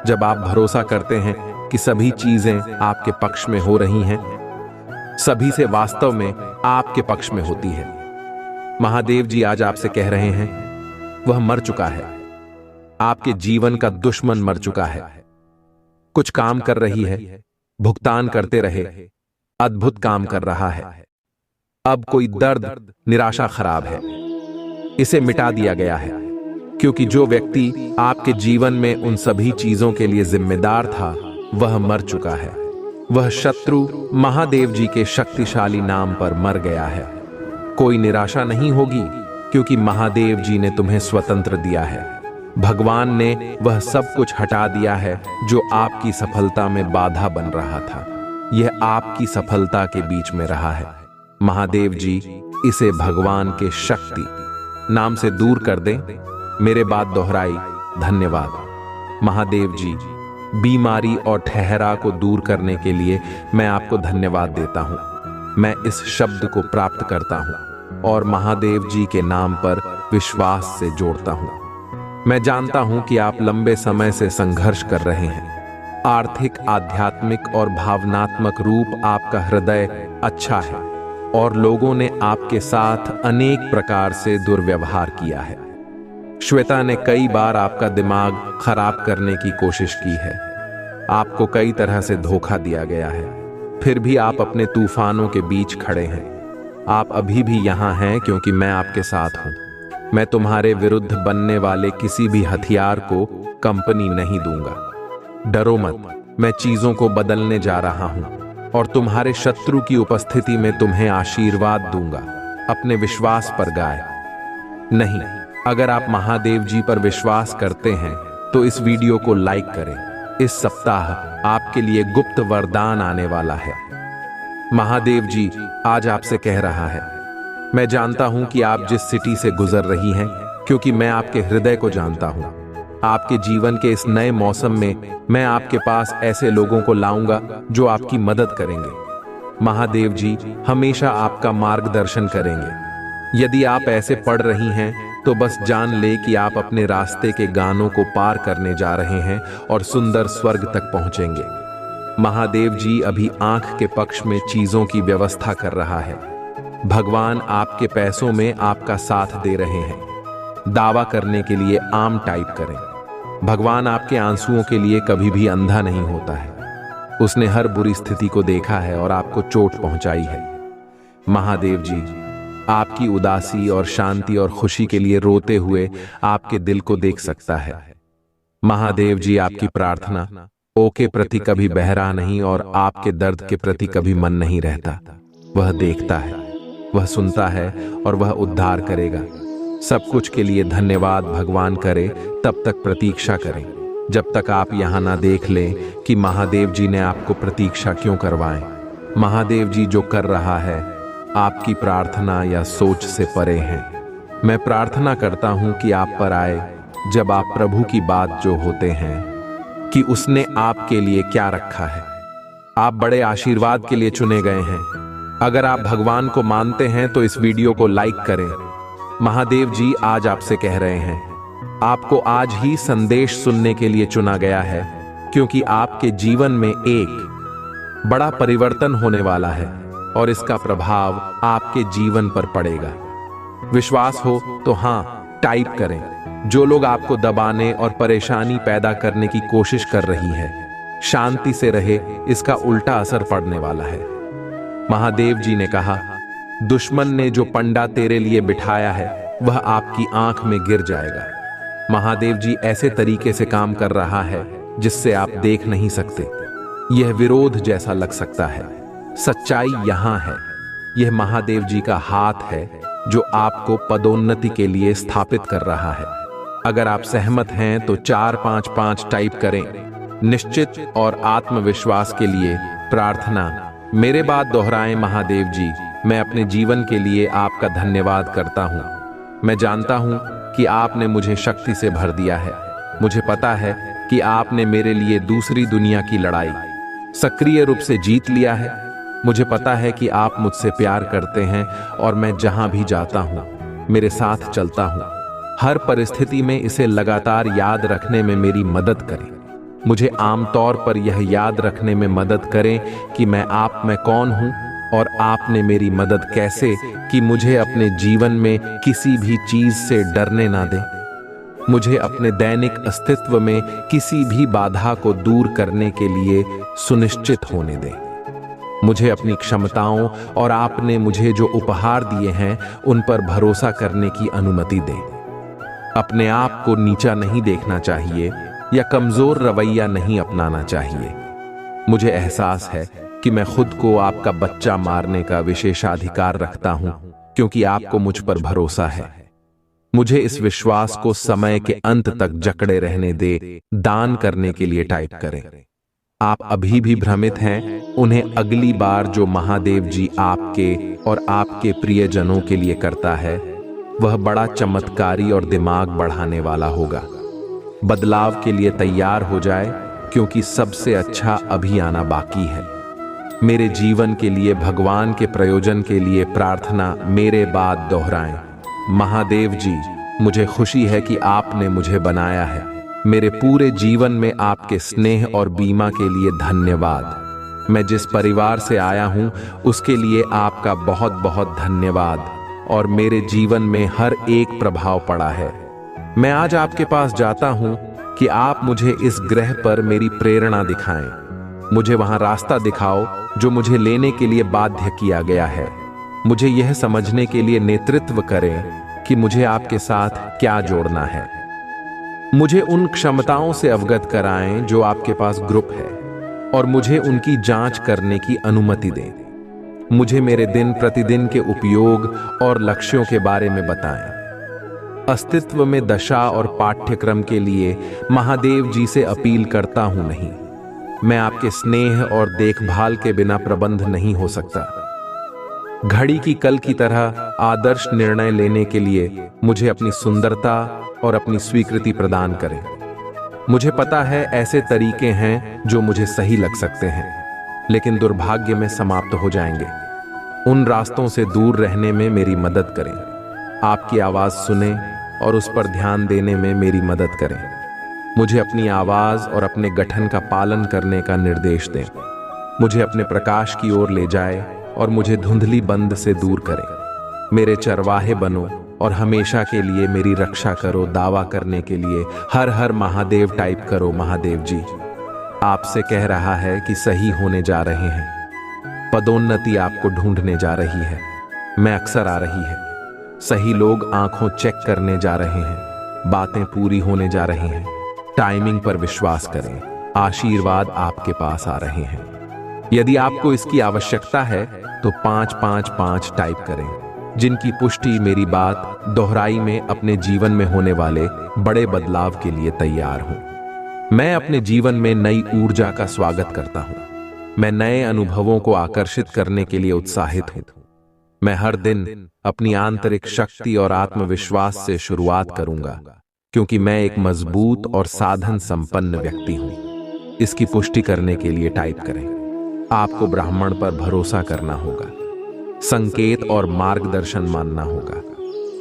जब आप भरोसा करते हैं कि सभी चीजें आपके पक्ष में हो रही हैं, सभी से वास्तव में आपके पक्ष में होती है। महादेव जी आज आपसे कह रहे हैं, वह मर चुका है। आपके जीवन का दुश्मन मर चुका है। कुछ काम कर रही है, भुगतान करते रहे, अद्भुत काम कर रहा है। अब कोई दर्द, निराशा खराब है, इसे मिटा दिया गया है, क्योंकि जो व्यक्ति आपके जीवन में उन सभी चीजों के लिए जिम्मेदार था, वह मर चुका है। वह शत्रु महादेव जी के शक्तिशाली नाम पर मर गया है। कोई निराशा नहीं होगी, क्योंकि महादेव जी ने तुम्हें स्वतंत्र दिया है। भगवान ने वह सब कुछ हटा दिया है जो आपकी सफलता में बाधा बन रहा था। यह आपकी सफलता के बीच में रहा है। महादेव जी इसे भगवान के शक्ति नाम से दूर कर दें। मेरे बात दोहराई, धन्यवाद। महादेव जी, बीमारी और ठहरा को दूर करने के लिए मैं आपको धन्यवाद देता हूं। मैं इस शब्द को प्राप्त करता हूं और महादेव जी के नाम पर विश्वास से जोड़ता हूं। मैं जानता हूं कि आप लंबे समय से संघर्ष कर रहे हैं। आर्थिक, आध्यात्मिक और भावनात्मक रूप आपका हृदय अच्छा है और लोगों ने आपके साथ अनेक प्रकार से दुर्व्यवहार किया है। श्वेता ने कई बार आपका दिमाग खराब करने की कोशिश की है। आपको कई तरह से धोखा दिया गया है, फिर भी आप अपने तूफानों के बीच खड़े हैं। आप अभी भी यहां हैं क्योंकि मैं आपके साथ हूं। मैं तुम्हारे विरुद्ध बनने वाले किसी भी हथियार को कंपनी नहीं दूंगा। डरो मत, मैं चीजों को बदलने जा रहा हूं और तुम्हारे शत्रु की उपस्थिति में तुम्हें आशीर्वाद दूंगा। अपने विश्वास पर गाए। नहीं, अगर आप महादेव जी पर विश्वास करते हैं तो इस वीडियो को लाइक करें। इस सप्ताह आपके लिए गुप्त वरदान आने वाला है। महादेव जी आज आपसे कह रहा है, मैं जानता हूं कि आप जिस सिटी से गुजर रही हैं, क्योंकि मैं आपके हृदय को जानता हूं। आपके जीवन के इस नए मौसम में मैं आपके पास ऐसे लोगों को लाऊंगा जो आपकी मदद करेंगे। महादेव जी हमेशा आपका मार्गदर्शन करेंगे। यदि आप ऐसे पढ़ रही हैं तो बस जान ले कि आप अपने रास्ते के गानों को पार करने जा रहे हैं और सुंदर स्वर्ग तक पहुंचेंगे। महादेव जी अभी आंख के पक्ष में चीजों की व्यवस्था कर रहा है। भगवान आपके पैसों में आपका साथ दे रहे हैं। दावा करने के लिए आम टाइप करें। भगवान आपके आंसुओं के लिए कभी भी अंधा नहीं होता है। उसने हर बुरी स्थिति को देखा है और आपको चोट पहुंचाई है। महादेव जी आपकी उदासी और शांति और खुशी के लिए रोते हुए आपके दिल को देख सकता है। महादेव जी आपकी प्रार्थना ओ के प्रति कभी बहरा नहीं और आपके दर्द के प्रति कभी मन नहीं रहता। वह देखता है, वह सुनता है और वह उद्धार करेगा। सब कुछ के लिए धन्यवाद भगवान करे। तब तक प्रतीक्षा करें जब तक आप यहां ना देख लें कि महादेव जी ने आपको प्रतीक्षा क्यों करवाएं। महादेव जी जो कर रहा है आपकी प्रार्थना या सोच से परे हैं। मैं प्रार्थना करता हूं कि आप पर आए जब आप प्रभु की बात जो होते हैं कि उसने आपके लिए क्या रखा है। आप बड़े आशीर्वाद के लिए चुने गए हैं। अगर आप भगवान को मानते हैं तो इस वीडियो को लाइक करें। महादेव जी आज आपसे कह रहे हैं, आपको आज ही संदेश सुनने के लिए चुना गया है, क्योंकि आपके जीवन में एक बड़ा परिवर्तन होने वाला है और इसका प्रभाव आपके जीवन पर पड़ेगा। विश्वास हो तो हां टाइप करें। जो लोग आपको दबाने और परेशानी पैदा करने की कोशिश कर रही है, शांति से रहे, इसका उल्टा असर पड़ने वाला है। महादेव जी ने कहा, दुश्मन ने जो पंडा तेरे लिए बिठाया है वह आपकी आंख में गिर जाएगा। महादेव जी ऐसे तरीके से काम कर रहा है जिससे आप देख नहीं सकते। यह विरोध जैसा लग सकता है, सच्चाई यहां है। यह महादेव जी का हाथ है जो आपको पदोन्नति के लिए स्थापित कर रहा है। अगर आप सहमत हैं तो 455 टाइप करें। निश्चित और आत्मविश्वास के लिए प्रार्थना। मेरे बात दोहराएं। महादेव जी, मैं अपने जीवन के लिए आपका धन्यवाद करता हूं। मैं जानता हूं कि आपने मुझे शक्ति से भर दिया है। मुझे पता है कि आपने मेरे लिए दूसरी दुनिया की लड़ाई सक्रिय रूप से जीत लिया है। मुझे पता है कि आप मुझसे प्यार करते हैं और मैं जहां भी जाता हूं मेरे साथ चलता हूं। हर परिस्थिति में इसे लगातार याद रखने में मेरी मदद करें। मुझे आमतौर पर यह याद रखने में मदद करें कि मैं आप में कौन हूं और आपने मेरी मदद कैसे कि मुझे अपने जीवन में किसी भी चीज से डरने ना दें। मुझे अपने दैनिक अस्तित्व में किसी भी बाधा को दूर करने के लिए सुनिश्चित होने दें। मुझे अपनी क्षमताओं और आपने मुझे जो उपहार दिए हैं उन पर भरोसा करने की अनुमति दें। अपने आप को नीचा नहीं देखना चाहिए या कमजोर रवैया नहीं अपनाना चाहिए। मुझे एहसास है कि मैं खुद को आपका बच्चा मारने का विशेषाधिकार रखता हूं क्योंकि आपको मुझ पर भरोसा है। मुझे इस विश्वास को समय के अंत तक जकड़े रहने दे। दान करने के लिए टाइप करें। आप अभी भी भ्रमित हैं, उन्हें अगली बार जो महादेव जी आपके और आपके प्रियजनों के लिए करता है वह बड़ा चमत्कारी और दिमाग बढ़ाने वाला होगा। बदलाव के लिए तैयार हो जाए क्योंकि सबसे अच्छा अभी आना बाकी है। मेरे जीवन के लिए भगवान के प्रयोजन के लिए प्रार्थना मेरे बाद दोहराएं। महादेव जी, मुझे खुशी है कि आपने मुझे बनाया है। मेरे पूरे जीवन में आपके स्नेह और बीमा के लिए धन्यवाद। मैं जिस परिवार से आया हूं उसके लिए आपका बहुत बहुत धन्यवाद और मेरे जीवन में हर एक प्रभाव पड़ा है। मैं आज आपके पास जाता हूं कि आप मुझे इस ग्रह पर मेरी प्रेरणा दिखाएं। मुझे वहां रास्ता दिखाओ जो मुझे लेने के लिए बाध्य किया गया है। मुझे यह समझने के लिए नेतृत्व करें कि मुझे आपके साथ क्या जोड़ना है। मुझे उन क्षमताओं से अवगत कराएं जो आपके पास ग्रुप है और मुझे उनकी जांच करने की अनुमति दें। मुझे मेरे दिन प्रतिदिन के उपयोग और लक्ष्यों के बारे में बताएं। अस्तित्व में दशा और पाठ्यक्रम के लिए महादेव जी से अपील करता हूं नहीं। मैं आपके स्नेह और देखभाल के बिना प्रबंध नहीं हो सकता। घड़ी की कल की तरह आदर्श निर्णय लेने के लिए मुझे अपनी सुंदरता और अपनी स्वीकृति प्रदान करें। मुझे पता है ऐसे तरीके हैं जो मुझे सही लग सकते हैं लेकिन दुर्भाग्य में समाप्त हो जाएंगे। उन रास्तों से दूर रहने में मेरी मदद करें। आपकी आवाज सुने और उस पर ध्यान देने में मेरी मदद करें। मुझे अपनी आवाज और अपने गठन का पालन करने का निर्देश दें। मुझे अपने प्रकाश की ओर ले जाए और मुझे धुंधली बंद से दूर करें। मेरे चरवाहे बनो और हमेशा के लिए मेरी रक्षा करो। दावा करने के लिए हर हर महादेव टाइप करो। महादेव जी आपसे कह रहा है कि सही होने जा रहे हैं। पदोन्नति आपको ढूंढने जा रही है। मैं अक्सर आ रही है। सही लोग आंखों चेक करने जा रहे हैं। बातें पूरी होने जा रही हैं। टाइमिंग पर विश्वास करें। आशीर्वाद आपके पास आ रहे हैं। यदि आपको इसकी आवश्यकता है तो 555 टाइप करें। जिनकी पुष्टि मेरी बात दोहराई में अपने जीवन में होने वाले बड़े बदलाव के लिए तैयार हूं। मैं अपने जीवन में नई ऊर्जा का स्वागत करता हूं। मैं नए अनुभवों को आकर्षित करने के लिए उत्साहित हूं। मैं हर दिन अपनी आंतरिक शक्ति और आत्मविश्वास से शुरुआत करूंगा क्योंकि मैं एक मजबूत और साधन संपन्न व्यक्ति हूं। इसकी पुष्टि करने के लिए टाइप करें। आपको ब्राह्मण पर भरोसा करना होगा। संकेत और मार्गदर्शन मानना होगा।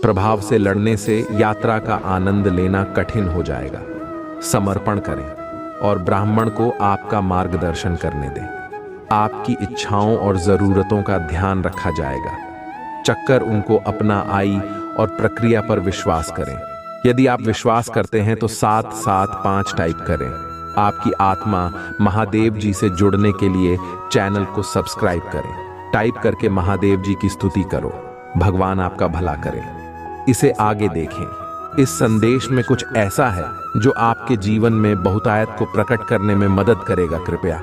प्रभाव से लड़ने से यात्रा का आनंद लेना कठिन हो जाएगा। समर्पण करें और ब्राह्मण को आपका मार्गदर्शन करने दें। आपकी इच्छाओं और जरूरतों का ध्यान रखा जाएगा। चक्कर उनको अपना आई और प्रक्रिया पर विश्वास करें। यदि आप विश्वास करते हैं तो 775 टाइप करें। आपकी आत्मा महादेव जी से जुड़ने के लिए चैनल को सब्सक्राइब करें। टाइप करके महादेव जी की स्तुति करो। भगवान आपका भला करें। इसे आगे देखें। इस संदेश में कुछ ऐसा है जो आपके जीवन में बहुतायत को प्रकट करने में मदद करेगा। कृपया